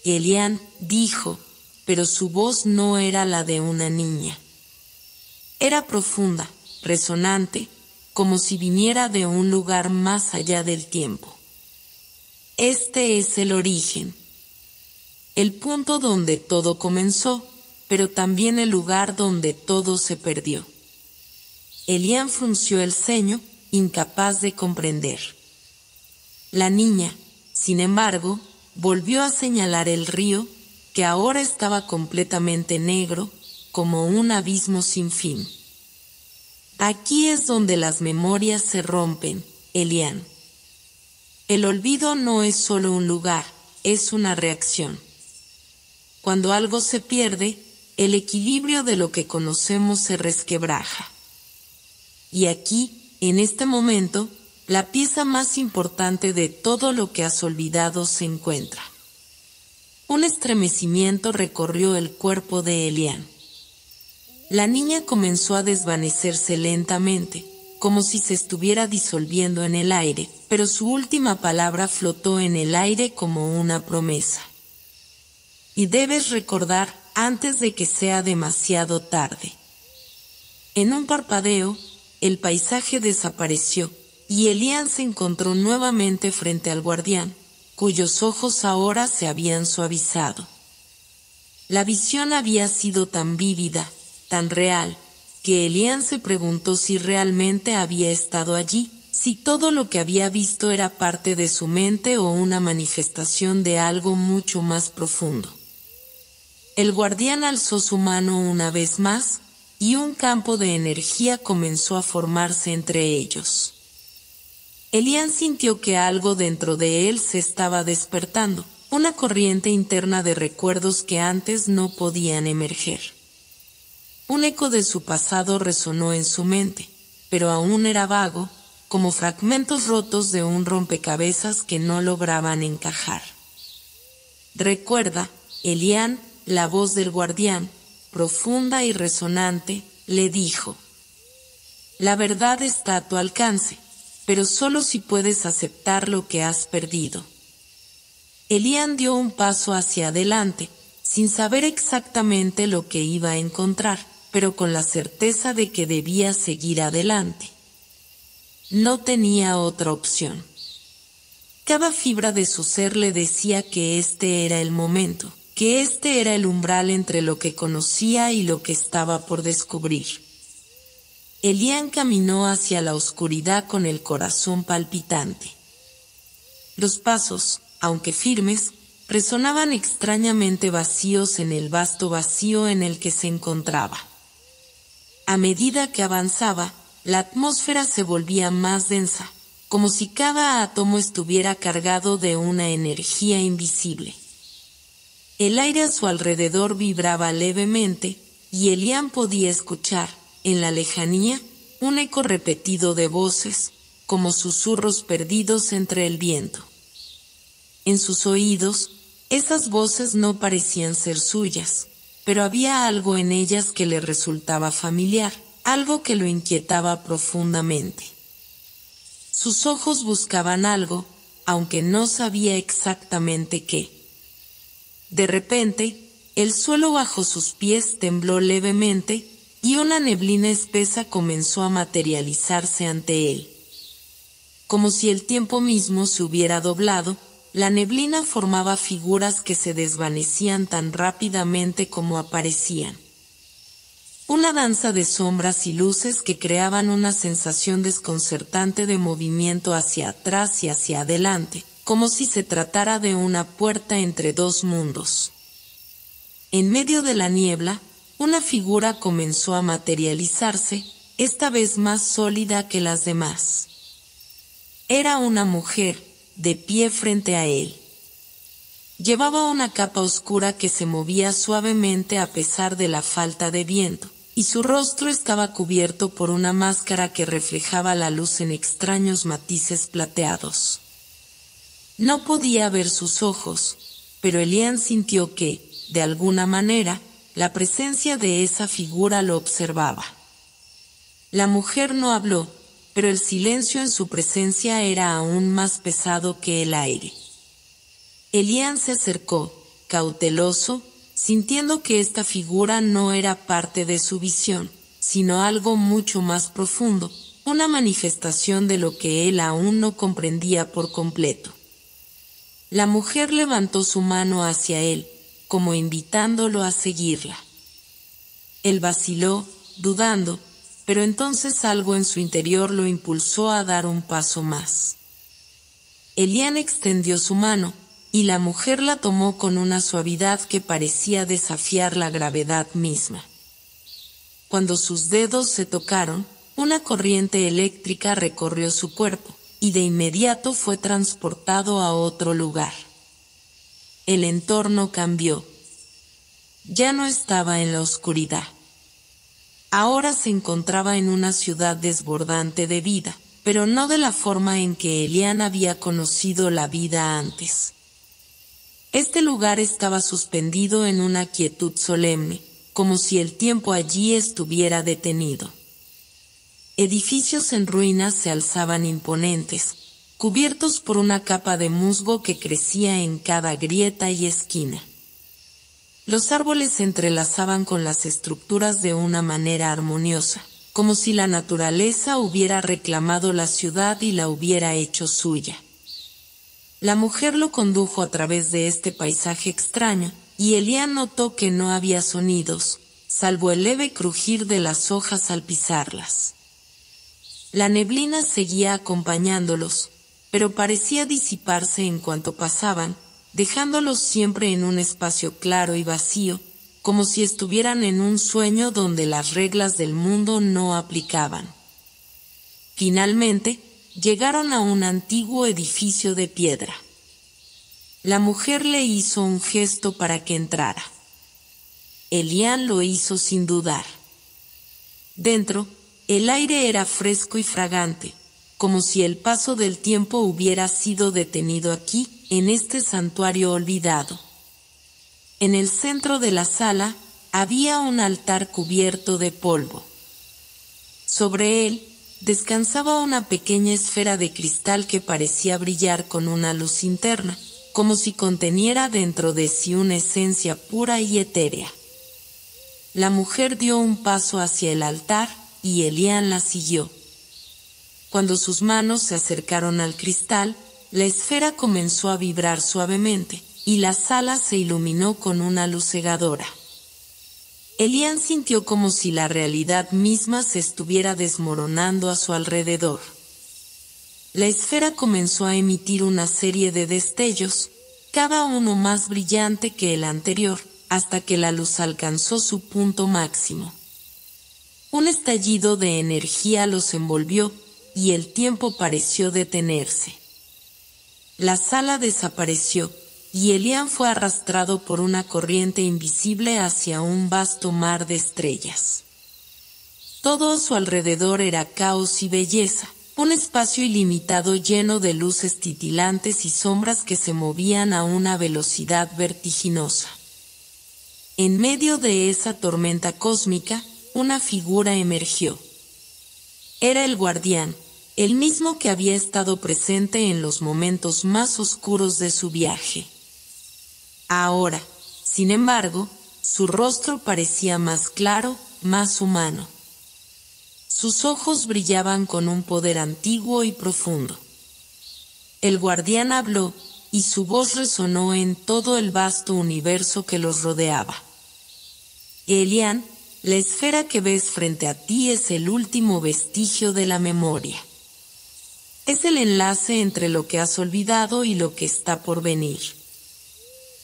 Elian dijo, pero su voz no era la de una niña. Era profunda, resonante, como si viniera de un lugar más allá del tiempo. Este es el origen. El punto donde todo comenzó, pero también el lugar donde todo se perdió. Elian frunció el ceño, incapaz de comprender. La niña, sin embargo, volvió a señalar el río, que ahora estaba completamente negro, como un abismo sin fin. Aquí es donde las memorias se rompen, Elian. El olvido no es solo un lugar, es una reacción. Cuando algo se pierde, el equilibrio de lo que conocemos se resquebraja. Y aquí, en este momento, la pieza más importante de todo lo que has olvidado se encuentra. Un estremecimiento recorrió el cuerpo de Elian. La niña comenzó a desvanecerse lentamente, como si se estuviera disolviendo en el aire, pero su última palabra flotó en el aire como una promesa. Y debes recordar antes de que sea demasiado tarde. En un parpadeo, el paisaje desapareció, y Elian se encontró nuevamente frente al guardián, cuyos ojos ahora se habían suavizado. La visión había sido tan vívida, tan real, que Elian se preguntó si realmente había estado allí, si todo lo que había visto era parte de su mente o una manifestación de algo mucho más profundo. El guardián alzó su mano una vez más, y un campo de energía comenzó a formarse entre ellos. Elian sintió que algo dentro de él se estaba despertando, una corriente interna de recuerdos que antes no podían emerger. Un eco de su pasado resonó en su mente, pero aún era vago, como fragmentos rotos de un rompecabezas que no lograban encajar. Recuerda, Elian, la voz del guardián, profunda y resonante, le dijo: la verdad está a tu alcance, pero solo si puedes aceptar lo que has perdido. Elian dio un paso hacia adelante, sin saber exactamente lo que iba a encontrar, pero con la certeza de que debía seguir adelante. No tenía otra opción. Cada fibra de su ser le decía que este era el momento, que este era el umbral entre lo que conocía y lo que estaba por descubrir. Elian caminó hacia la oscuridad con el corazón palpitante. Los pasos, aunque firmes, resonaban extrañamente vacíos en el vasto vacío en el que se encontraba. A medida que avanzaba, la atmósfera se volvía más densa, como si cada átomo estuviera cargado de una energía invisible. El aire a su alrededor vibraba levemente, y Elian podía escuchar, en la lejanía, un eco repetido de voces, como susurros perdidos entre el viento. En sus oídos, esas voces no parecían ser suyas, pero había algo en ellas que le resultaba familiar, algo que lo inquietaba profundamente. Sus ojos buscaban algo, aunque no sabía exactamente qué. De repente, el suelo bajo sus pies tembló levemente, y una neblina espesa comenzó a materializarse ante él. Como si el tiempo mismo se hubiera doblado, la neblina formaba figuras que se desvanecían tan rápidamente como aparecían. Una danza de sombras y luces que creaban una sensación desconcertante de movimiento hacia atrás y hacia adelante, como si se tratara de una puerta entre dos mundos. En medio de la niebla, una figura comenzó a materializarse, esta vez más sólida que las demás. Era una mujer, de pie frente a él. Llevaba una capa oscura que se movía suavemente a pesar de la falta de viento, y su rostro estaba cubierto por una máscara que reflejaba la luz en extraños matices plateados. No podía ver sus ojos, pero Elian sintió que, de alguna manera, la presencia de esa figura lo observaba. La mujer no habló, pero el silencio en su presencia era aún más pesado que el aire. Elian se acercó, cauteloso, sintiendo que esta figura no era parte de su visión, sino algo mucho más profundo, una manifestación de lo que él aún no comprendía por completo. La mujer levantó su mano hacia él, como invitándolo a seguirla. Él vaciló, dudando, pero entonces algo en su interior lo impulsó a dar un paso más. Elian extendió su mano, y la mujer la tomó con una suavidad que parecía desafiar la gravedad misma. Cuando sus dedos se tocaron, una corriente eléctrica recorrió su cuerpo, y de inmediato fue transportado a otro lugar. El entorno cambió. Ya no estaba en la oscuridad. Ahora se encontraba en una ciudad desbordante de vida, pero no de la forma en que Elian había conocido la vida antes. Este lugar estaba suspendido en una quietud solemne, como si el tiempo allí estuviera detenido. Edificios en ruinas se alzaban imponentes, cubiertos por una capa de musgo que crecía en cada grieta y esquina. Los árboles se entrelazaban con las estructuras de una manera armoniosa, como si la naturaleza hubiera reclamado la ciudad y la hubiera hecho suya. La mujer lo condujo a través de este paisaje extraño, y Elian notó que no había sonidos, salvo el leve crujir de las hojas al pisarlas. La neblina seguía acompañándolos, pero parecía disiparse en cuanto pasaban, dejándolos siempre en un espacio claro y vacío, como si estuvieran en un sueño donde las reglas del mundo no aplicaban. Finalmente, llegaron a un antiguo edificio de piedra. La mujer le hizo un gesto para que entrara. Elian lo hizo sin dudar. Dentro, el aire era fresco y fragante, como si el paso del tiempo hubiera sido detenido aquí, en este santuario olvidado. En el centro de la sala había un altar cubierto de polvo. Sobre él descansaba una pequeña esfera de cristal que parecía brillar con una luz interna, como si conteniera dentro de sí una esencia pura y etérea. La mujer dio un paso hacia el altar y Elian la siguió. Cuando sus manos se acercaron al cristal, la esfera comenzó a vibrar suavemente, y la sala se iluminó con una luz cegadora. Elian sintió como si la realidad misma se estuviera desmoronando a su alrededor. La esfera comenzó a emitir una serie de destellos, cada uno más brillante que el anterior, hasta que la luz alcanzó su punto máximo. Un estallido de energía los envolvió, y el tiempo pareció detenerse. La sala desapareció, y Elian fue arrastrado por una corriente invisible hacia un vasto mar de estrellas. Todo a su alrededor era caos y belleza, un espacio ilimitado lleno de luces titilantes y sombras que se movían a una velocidad vertiginosa. En medio de esa tormenta cósmica, una figura emergió. Era el guardián, el mismo que había estado presente en los momentos más oscuros de su viaje. Ahora, sin embargo, su rostro parecía más claro, más humano. Sus ojos brillaban con un poder antiguo y profundo. El guardián habló, y su voz resonó en todo el vasto universo que los rodeaba. Elian, la esfera que ves frente a ti es el último vestigio de la memoria. Es el enlace entre lo que has olvidado y lo que está por venir.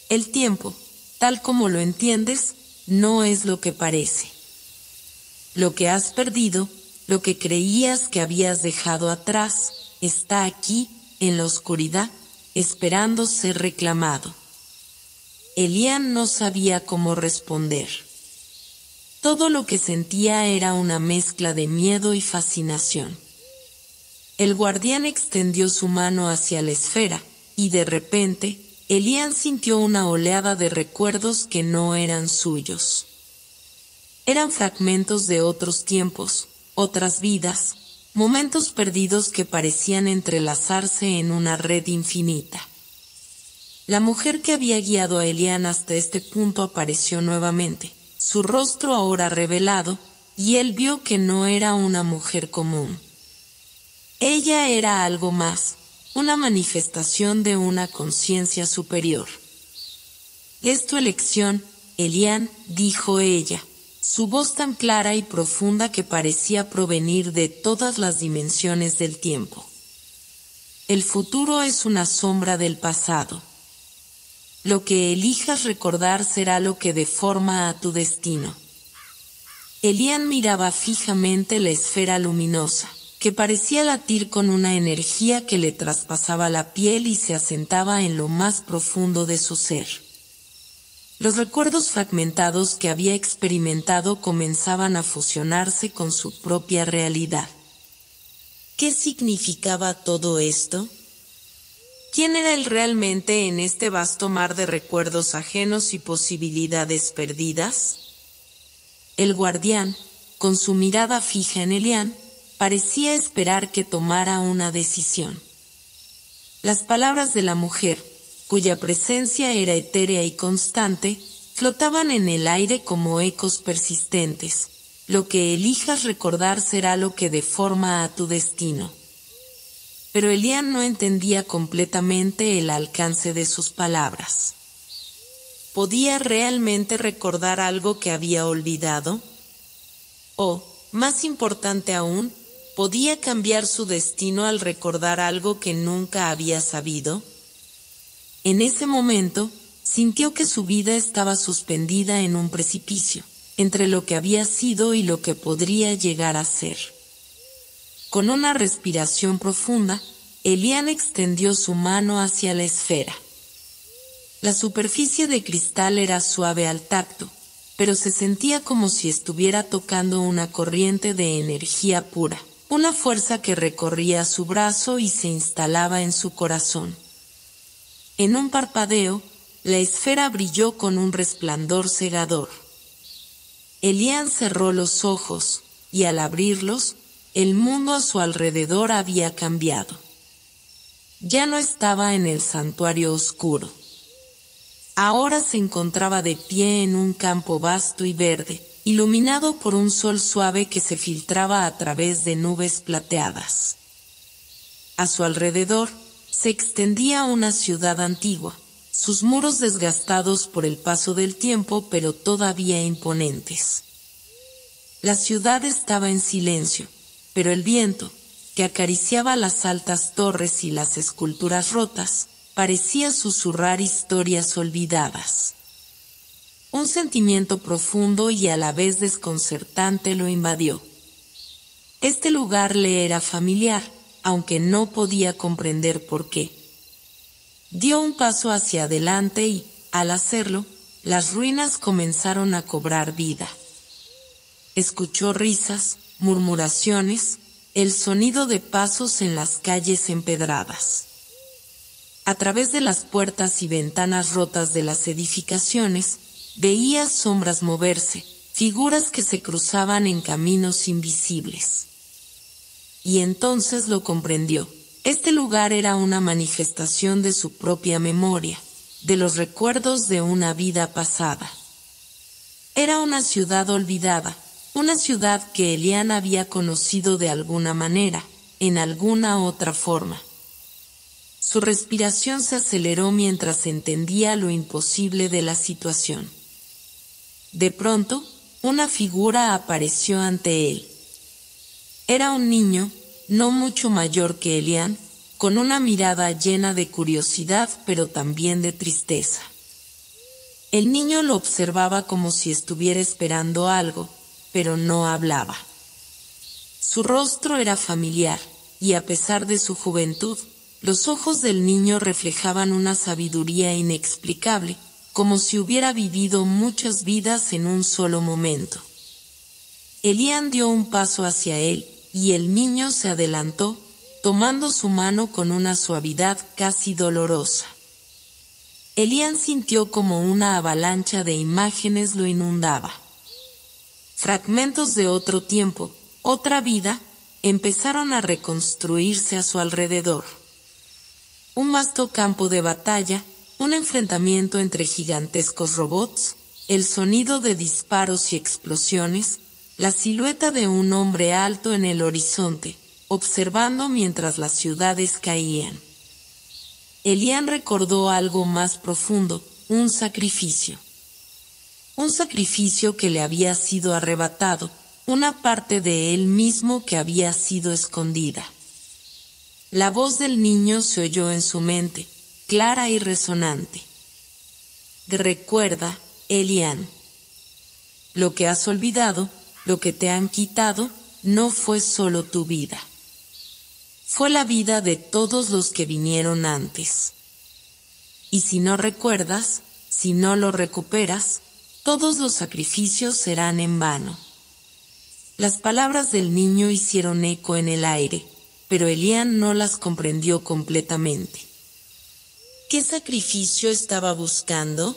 El tiempo, tal como lo entiendes, no es lo que parece. Lo que has perdido, lo que creías que habías dejado atrás, está aquí, en la oscuridad, esperando ser reclamado. Elian no sabía cómo responder. Todo lo que sentía era una mezcla de miedo y fascinación. El guardián extendió su mano hacia la esfera, y de repente, Elian sintió una oleada de recuerdos que no eran suyos. Eran fragmentos de otros tiempos, otras vidas, momentos perdidos que parecían entrelazarse en una red infinita. La mujer que había guiado a Elian hasta este punto apareció nuevamente, su rostro ahora revelado, y él vio que no era una mujer común. Ella era algo más, una manifestación de una conciencia superior. Es tu elección, Elian, dijo ella, su voz tan clara y profunda que parecía provenir de todas las dimensiones del tiempo. El futuro es una sombra del pasado. Lo que elijas recordar será lo que dé forma a tu destino. Elian miraba fijamente la esfera luminosa, que parecía latir con una energía que le traspasaba la piel y se asentaba en lo más profundo de su ser. Los recuerdos fragmentados que había experimentado comenzaban a fusionarse con su propia realidad. ¿Qué significaba todo esto? ¿Quién era él realmente en este vasto mar de recuerdos ajenos y posibilidades perdidas? El guardián, con su mirada fija en Elian, parecía esperar que tomara una decisión. Las palabras de la mujer, cuya presencia era etérea y constante, flotaban en el aire como ecos persistentes. Lo que elijas recordar será lo que dé forma a tu destino. Pero Elian no entendía completamente el alcance de sus palabras. ¿Podía realmente recordar algo que había olvidado? O, más importante aún, ¿podía cambiar su destino al recordar algo que nunca había sabido? En ese momento, sintió que su vida estaba suspendida en un precipicio, entre lo que había sido y lo que podría llegar a ser. Con una respiración profunda, Elian extendió su mano hacia la esfera. La superficie de cristal era suave al tacto, pero se sentía como si estuviera tocando una corriente de energía pura, una fuerza que recorría su brazo y se instalaba en su corazón. En un parpadeo, La esfera brilló con un resplandor cegador. Elian cerró los ojos, y al abrirlos, el mundo a su alrededor había cambiado. Ya no estaba en el santuario oscuro. Ahora se encontraba de pie en un campo vasto y verde, iluminado por un sol suave que se filtraba a través de nubes plateadas. A su alrededor se extendía una ciudad antigua, sus muros desgastados por el paso del tiempo pero todavía imponentes. La ciudad estaba en silencio, pero el viento, que acariciaba las altas torres y las esculturas rotas, parecía susurrar historias olvidadas. Un sentimiento profundo y a la vez desconcertante lo invadió. Este lugar le era familiar, aunque no podía comprender por qué. Dio un paso hacia adelante y, al hacerlo, las ruinas comenzaron a cobrar vida. Escuchó risas, murmuraciones, el sonido de pasos en las calles empedradas. A través de las puertas y ventanas rotas de las edificaciones, veía sombras moverse, figuras que se cruzaban en caminos invisibles. Y entonces lo comprendió. Este lugar era una manifestación de su propia memoria, de los recuerdos de una vida pasada. Era una ciudad olvidada, una ciudad que Elian había conocido de alguna manera, en alguna otra forma. Su respiración se aceleró mientras entendía lo imposible de la situación. De pronto, una figura apareció ante él. Era un niño, no mucho mayor que Elian, con una mirada llena de curiosidad pero también de tristeza. El niño lo observaba como si estuviera esperando algo, pero no hablaba. Su rostro era familiar, y a pesar de su juventud, los ojos del niño reflejaban una sabiduría inexplicable, como si hubiera vivido muchas vidas en un solo momento. Elian dio un paso hacia él, y el niño se adelantó, tomando su mano con una suavidad casi dolorosa. Elian sintió como una avalancha de imágenes lo inundaba. Fragmentos de otro tiempo, otra vida, empezaron a reconstruirse a su alrededor. Un vasto campo de batalla, un enfrentamiento entre gigantescos robots, el sonido de disparos y explosiones, la silueta de un hombre alto en el horizonte, observando mientras las ciudades caían. Elian recordó algo más profundo, un sacrificio. Un sacrificio que le había sido arrebatado, una parte de él mismo que había sido escondida. La voz del niño se oyó en su mente, clara y resonante. Recuerda, Elian. Lo que has olvidado, lo que te han quitado, no fue solo tu vida. Fue la vida de todos los que vinieron antes. Y si no recuerdas, si no lo recuperas, todos los sacrificios serán en vano. Las palabras del niño hicieron eco en el aire, pero Elian no las comprendió completamente. ¿Qué sacrificio estaba buscando?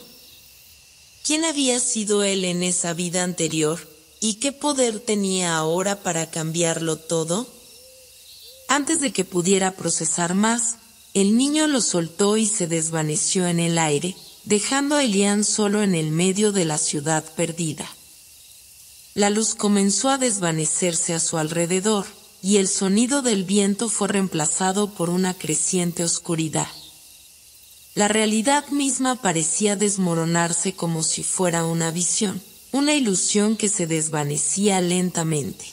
¿Quién había sido él en esa vida anterior, y qué poder tenía ahora para cambiarlo todo? Antes de que pudiera procesar más, el niño lo soltó y se desvaneció en el aire, dejando a Elian solo en el medio de la ciudad perdida. La luz comenzó a desvanecerse a su alrededor, y el sonido del viento fue reemplazado por una creciente oscuridad. La realidad misma parecía desmoronarse como si fuera una visión, una ilusión que se desvanecía lentamente.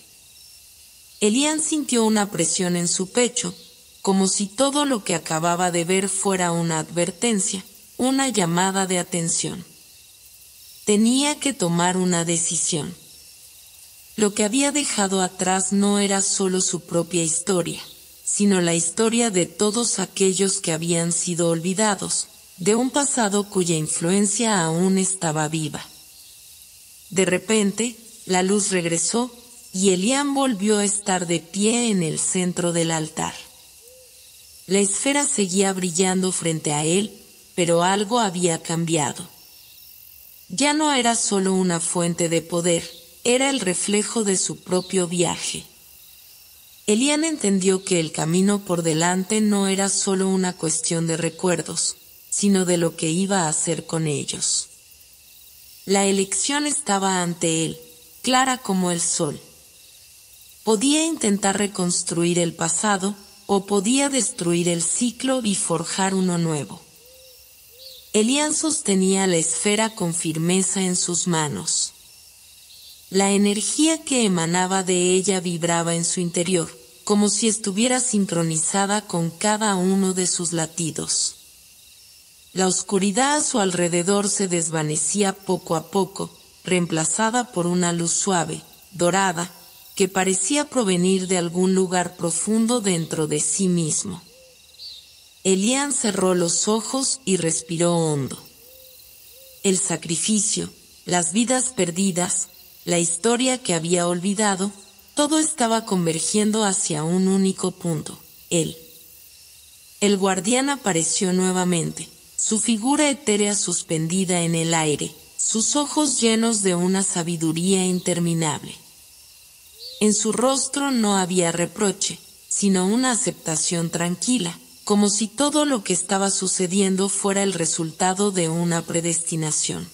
Elian sintió una presión en su pecho, como si todo lo que acababa de ver fuera una advertencia, una llamada de atención. Tenía que tomar una decisión. Lo que había dejado atrás no era solo su propia historia, sino la historia de todos aquellos que habían sido olvidados, de un pasado cuya influencia aún estaba viva. De repente, la luz regresó, y Elian volvió a estar de pie en el centro del altar. La esfera seguía brillando frente a él, pero algo había cambiado. Ya no era solo una fuente de poder, era el reflejo de su propio viaje. Elian entendió que el camino por delante no era solo una cuestión de recuerdos, sino de lo que iba a hacer con ellos. La elección estaba ante él, clara como el sol. Podía intentar reconstruir el pasado, o podía destruir el ciclo y forjar uno nuevo. Elian sostenía la esfera con firmeza en sus manos. La energía que emanaba de ella vibraba en su interior, como si estuviera sincronizada con cada uno de sus latidos. La oscuridad a su alrededor se desvanecía poco a poco, reemplazada por una luz suave, dorada, que parecía provenir de algún lugar profundo dentro de sí mismo. Elian cerró los ojos y respiró hondo. El sacrificio, las vidas perdidas, la historia que había olvidado, todo estaba convergiendo hacia un único punto, él. El guardián apareció nuevamente, su figura etérea suspendida en el aire, sus ojos llenos de una sabiduría interminable. En su rostro no había reproche, sino una aceptación tranquila, como si todo lo que estaba sucediendo fuera el resultado de una predestinación.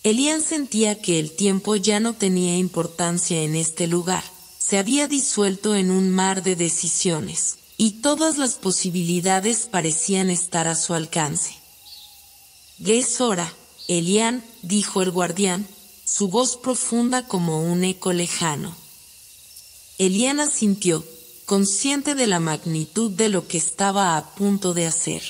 Elian sentía que el tiempo ya no tenía importancia en este lugar, se había disuelto en un mar de decisiones, y todas las posibilidades parecían estar a su alcance. «Es hora, Elian», dijo el guardián, su voz profunda como un eco lejano. Elian asintió, consciente de la magnitud de lo que estaba a punto de hacer.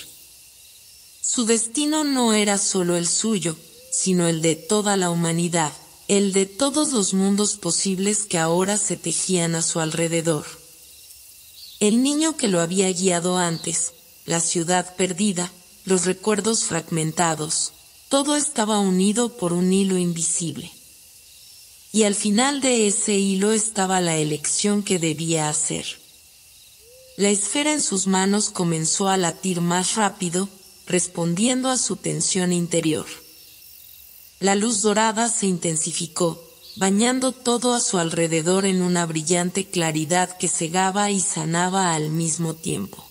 Su destino no era solo el suyo, sino el de toda la humanidad, el de todos los mundos posibles que ahora se tejían a su alrededor. El niño que lo había guiado antes, la ciudad perdida, los recuerdos fragmentados, todo estaba unido por un hilo invisible. Y al final de ese hilo estaba la elección que debía hacer. La esfera en sus manos comenzó a latir más rápido, respondiendo a su tensión interior. La luz dorada se intensificó, bañando todo a su alrededor en una brillante claridad que cegaba y sanaba al mismo tiempo.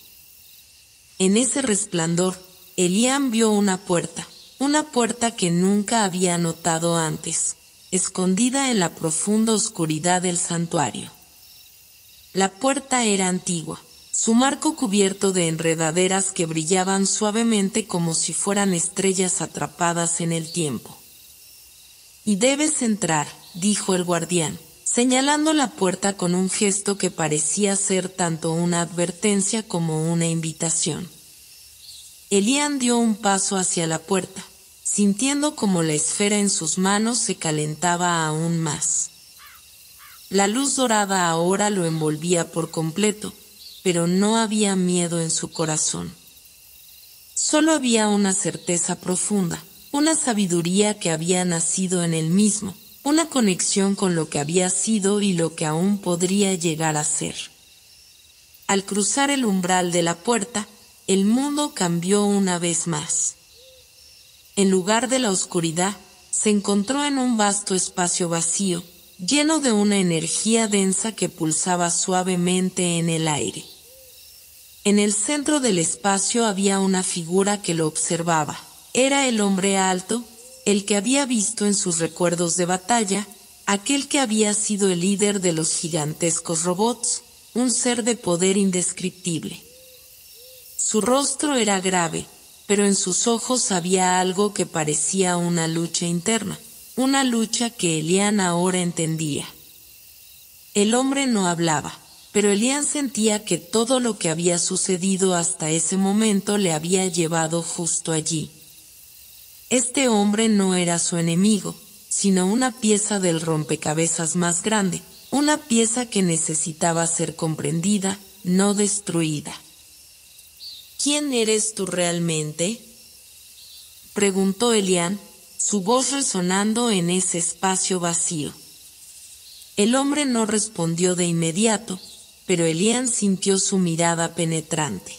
En ese resplandor, Elian vio una puerta que nunca había notado antes, escondida en la profunda oscuridad del santuario. La puerta era antigua, su marco cubierto de enredaderas que brillaban suavemente como si fueran estrellas atrapadas en el tiempo. «Y debes entrar», dijo el guardián, señalando la puerta con un gesto que parecía ser tanto una advertencia como una invitación. Elian dio un paso hacia la puerta, sintiendo como la esfera en sus manos se calentaba aún más. La luz dorada ahora lo envolvía por completo, pero no había miedo en su corazón. Solo había una certeza profunda, una sabiduría que había nacido en él mismo, una conexión con lo que había sido y lo que aún podría llegar a ser. Al cruzar el umbral de la puerta, el mundo cambió una vez más. En lugar de la oscuridad, se encontró en un vasto espacio vacío, lleno de una energía densa que pulsaba suavemente en el aire. En el centro del espacio había una figura que lo observaba. Era el hombre alto, el que había visto en sus recuerdos de batalla, aquel que había sido el líder de los gigantescos robots, un ser de poder indescriptible. Su rostro era grave, pero en sus ojos había algo que parecía una lucha interna, una lucha que Elian ahora entendía. El hombre no hablaba, pero Elian sentía que todo lo que había sucedido hasta ese momento le había llevado justo allí. Este hombre no era su enemigo, sino una pieza del rompecabezas más grande, una pieza que necesitaba ser comprendida, no destruida. «¿Quién eres tú realmente?», preguntó Elian, su voz resonando en ese espacio vacío. El hombre no respondió de inmediato, pero Elian sintió su mirada penetrante.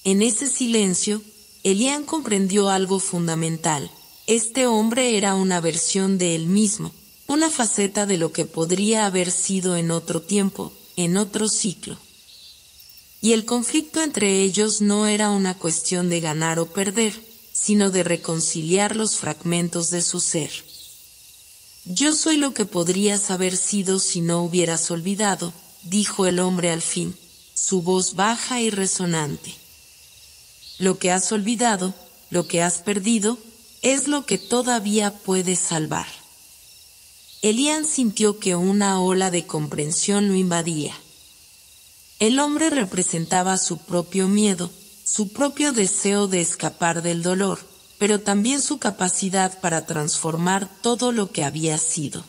En ese silencio, Elián comprendió algo fundamental. Este hombre era una versión de él mismo, una faceta de lo que podría haber sido en otro tiempo, en otro ciclo. Y el conflicto entre ellos no era una cuestión de ganar o perder, sino de reconciliar los fragmentos de su ser. Yo soy lo que podrías haber sido si no hubieras olvidado, dijo el hombre al fin, su voz baja y resonante. Lo que has olvidado, lo que has perdido, es lo que todavía puedes salvar. Elián sintió que una ola de comprensión lo invadía. El hombre representaba su propio miedo, su propio deseo de escapar del dolor, pero también su capacidad para transformar todo lo que había sido.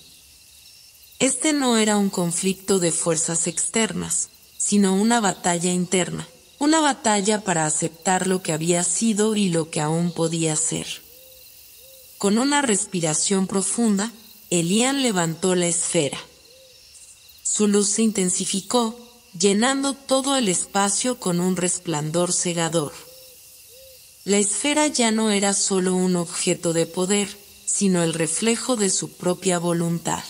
Este no era un conflicto de fuerzas externas, sino una batalla interna, una batalla para aceptar lo que había sido y lo que aún podía ser. Con una respiración profunda, Elián levantó la esfera. Su luz se intensificó, llenando todo el espacio con un resplandor cegador. La esfera ya no era solo un objeto de poder, sino el reflejo de su propia voluntad.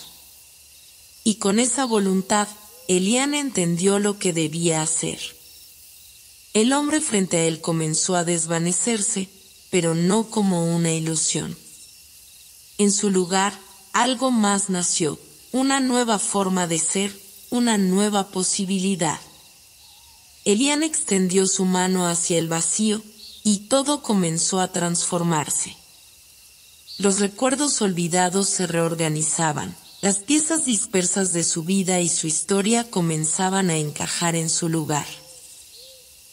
Y con esa voluntad, Elián entendió lo que debía hacer. El hombre frente a él comenzó a desvanecerse, pero no como una ilusión. En su lugar, algo más nació, una nueva forma de ser, una nueva posibilidad. Elián extendió su mano hacia el vacío, y todo comenzó a transformarse. Los recuerdos olvidados se reorganizaban, las piezas dispersas de su vida y su historia comenzaban a encajar en su lugar.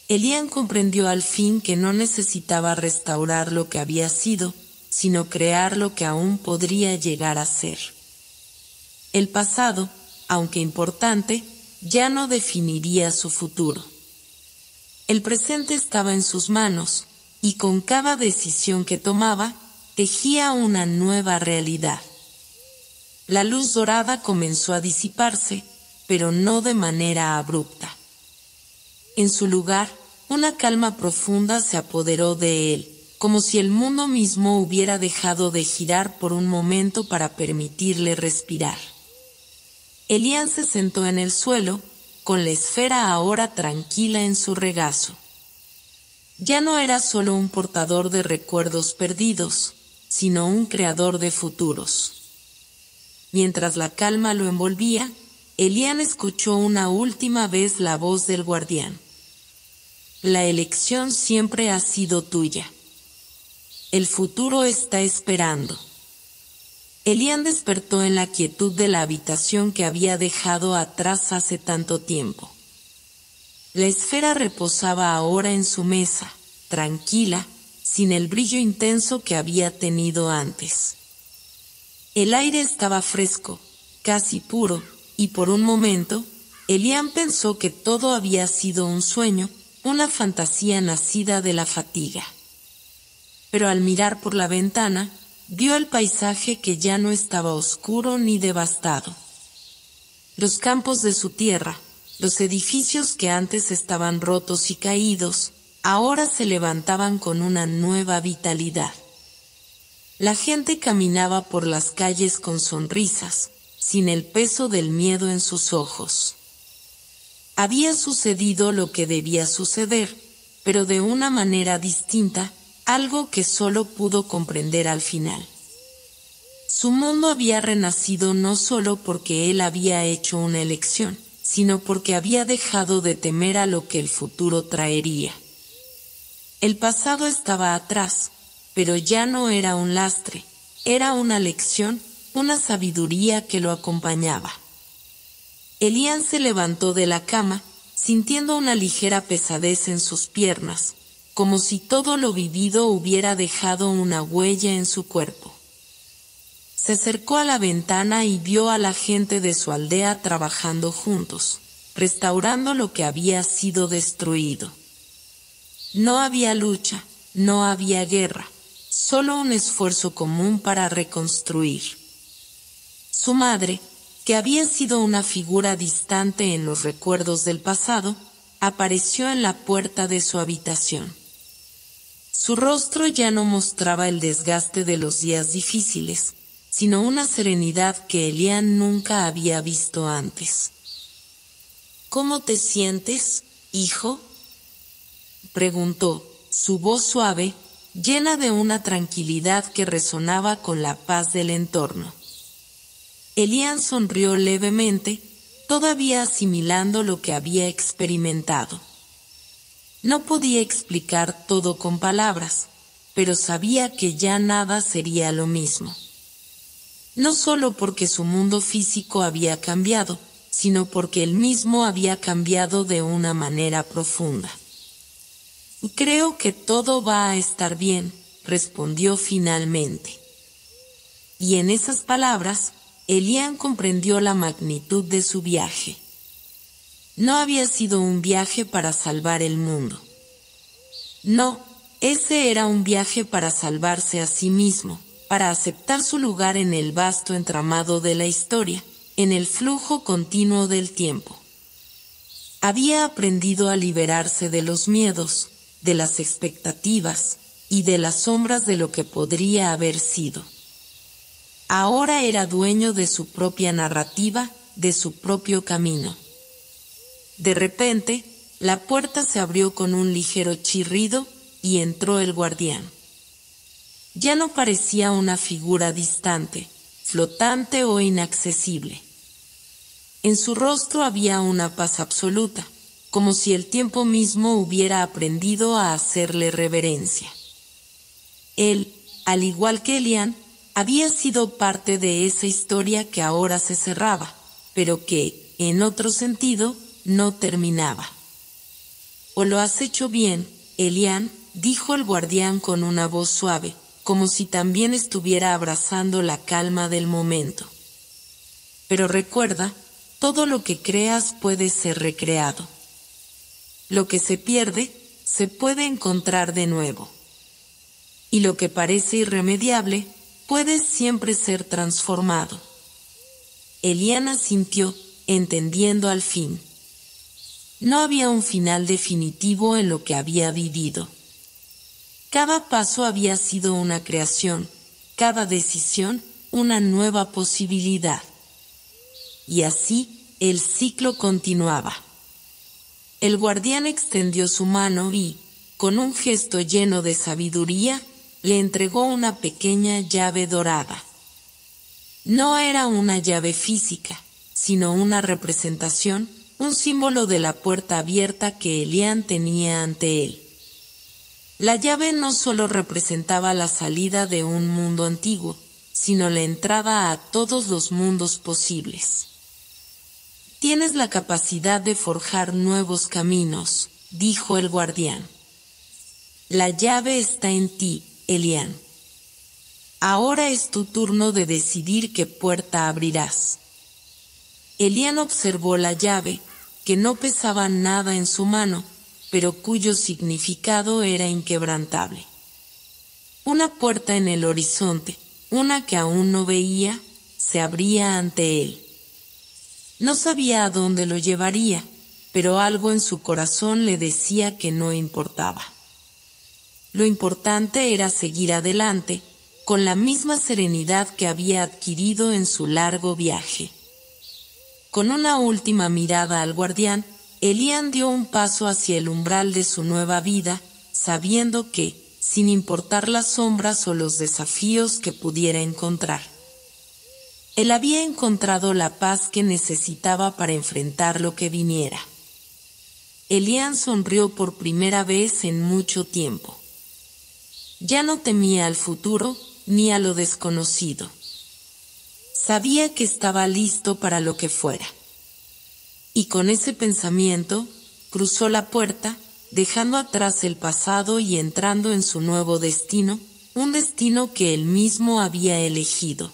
Elián comprendió al fin que no necesitaba restaurar lo que había sido, sino crear lo que aún podría llegar a ser. El pasado, aunque importante, ya no definiría su futuro. El presente estaba en sus manos, y con cada decisión que tomaba, tejía una nueva realidad. La luz dorada comenzó a disiparse, pero no de manera abrupta. En su lugar, una calma profunda se apoderó de él, como si el mundo mismo hubiera dejado de girar por un momento para permitirle respirar. Elián se sentó en el suelo, con la esfera ahora tranquila en su regazo. Ya no era solo un portador de recuerdos perdidos, sino un creador de futuros. Mientras la calma lo envolvía, Elián escuchó una última vez la voz del guardián. La elección siempre ha sido tuya. El futuro está esperando. Elián despertó en la quietud de la habitación que había dejado atrás hace tanto tiempo. La esfera reposaba ahora en su mesa, tranquila, sin el brillo intenso que había tenido antes. El aire estaba fresco, casi puro, y por un momento, Elián pensó que todo había sido un sueño, una fantasía nacida de la fatiga. Pero al mirar por la ventana, vio el paisaje que ya no estaba oscuro ni devastado. Los campos de su tierra, los edificios que antes estaban rotos y caídos, ahora se levantaban con una nueva vitalidad. La gente caminaba por las calles con sonrisas, sin el peso del miedo en sus ojos. Había sucedido lo que debía suceder, pero de una manera distinta, algo que solo pudo comprender al final. Su mundo había renacido no solo porque él había hecho una elección, sino porque había dejado de temer a lo que el futuro traería. El pasado estaba atrás, pero ya no era un lastre, era una lección, una sabiduría que lo acompañaba. Elián se levantó de la cama, sintiendo una ligera pesadez en sus piernas, como si todo lo vivido hubiera dejado una huella en su cuerpo. Se acercó a la ventana y vio a la gente de su aldea trabajando juntos, restaurando lo que había sido destruido. No había lucha, no había guerra, solo un esfuerzo común para reconstruir. Su madre, que había sido una figura distante en los recuerdos del pasado, apareció en la puerta de su habitación. Su rostro ya no mostraba el desgaste de los días difíciles, sino una serenidad que Elian nunca había visto antes. ¿Cómo te sientes, hijo?, preguntó, su voz suave, llena de una tranquilidad que resonaba con la paz del entorno. Elian sonrió levemente, todavía asimilando lo que había experimentado. No podía explicar todo con palabras, pero sabía que ya nada sería lo mismo. No solo porque su mundo físico había cambiado, sino porque él mismo había cambiado de una manera profunda. «Creo que todo va a estar bien», respondió finalmente. Y en esas palabras, Elian comprendió la magnitud de su viaje. No había sido un viaje para salvar el mundo. No, ese era un viaje para salvarse a sí mismo, para aceptar su lugar en el vasto entramado de la historia, en el flujo continuo del tiempo. Había aprendido a liberarse de los miedos, de las expectativas y de las sombras de lo que podría haber sido. Ahora era dueño de su propia narrativa, de su propio camino. De repente, la puerta se abrió con un ligero chirrido y entró el guardián. Ya no parecía una figura distante, flotante o inaccesible. En su rostro había una paz absoluta, como si el tiempo mismo hubiera aprendido a hacerle reverencia. Él, al igual que Elian, había sido parte de esa historia que ahora se cerraba, pero que, en otro sentido, no terminaba. «¿O lo has hecho bien, Elian?», dijo el guardián con una voz suave, como si también estuviera abrazando la calma del momento. «Pero recuerda, todo lo que creas puede ser recreado. Lo que se pierde, se puede encontrar de nuevo. Y lo que parece irremediable, puede siempre ser transformado». Elian asintió, entendiendo al fin. No había un final definitivo en lo que había vivido. Cada paso había sido una creación, cada decisión una nueva posibilidad. Y así el ciclo continuaba. El guardián extendió su mano y, con un gesto lleno de sabiduría, le entregó una pequeña llave dorada. No era una llave física, sino una representación, un símbolo de la puerta abierta que Elian tenía ante él. La llave no solo representaba la salida de un mundo antiguo, sino la entrada a todos los mundos posibles. «Tienes la capacidad de forjar nuevos caminos», dijo el guardián. «La llave está en ti, Elian. Ahora es tu turno de decidir qué puerta abrirás». Elian observó la llave, que no pesaba nada en su mano, pero cuyo significado era inquebrantable. Una puerta en el horizonte, una que aún no veía, se abría ante él. No sabía a dónde lo llevaría, pero algo en su corazón le decía que no importaba. Lo importante era seguir adelante, con la misma serenidad que había adquirido en su largo viaje. Con una última mirada al guardián, Elian dio un paso hacia el umbral de su nueva vida, sabiendo que, sin importar las sombras o los desafíos que pudiera encontrar, él había encontrado la paz que necesitaba para enfrentar lo que viniera. Elian sonrió por primera vez en mucho tiempo. Ya no temía al futuro, ni a lo desconocido. Sabía que estaba listo para lo que fuera. Y con ese pensamiento, cruzó la puerta, dejando atrás el pasado y entrando en su nuevo destino, un destino que él mismo había elegido.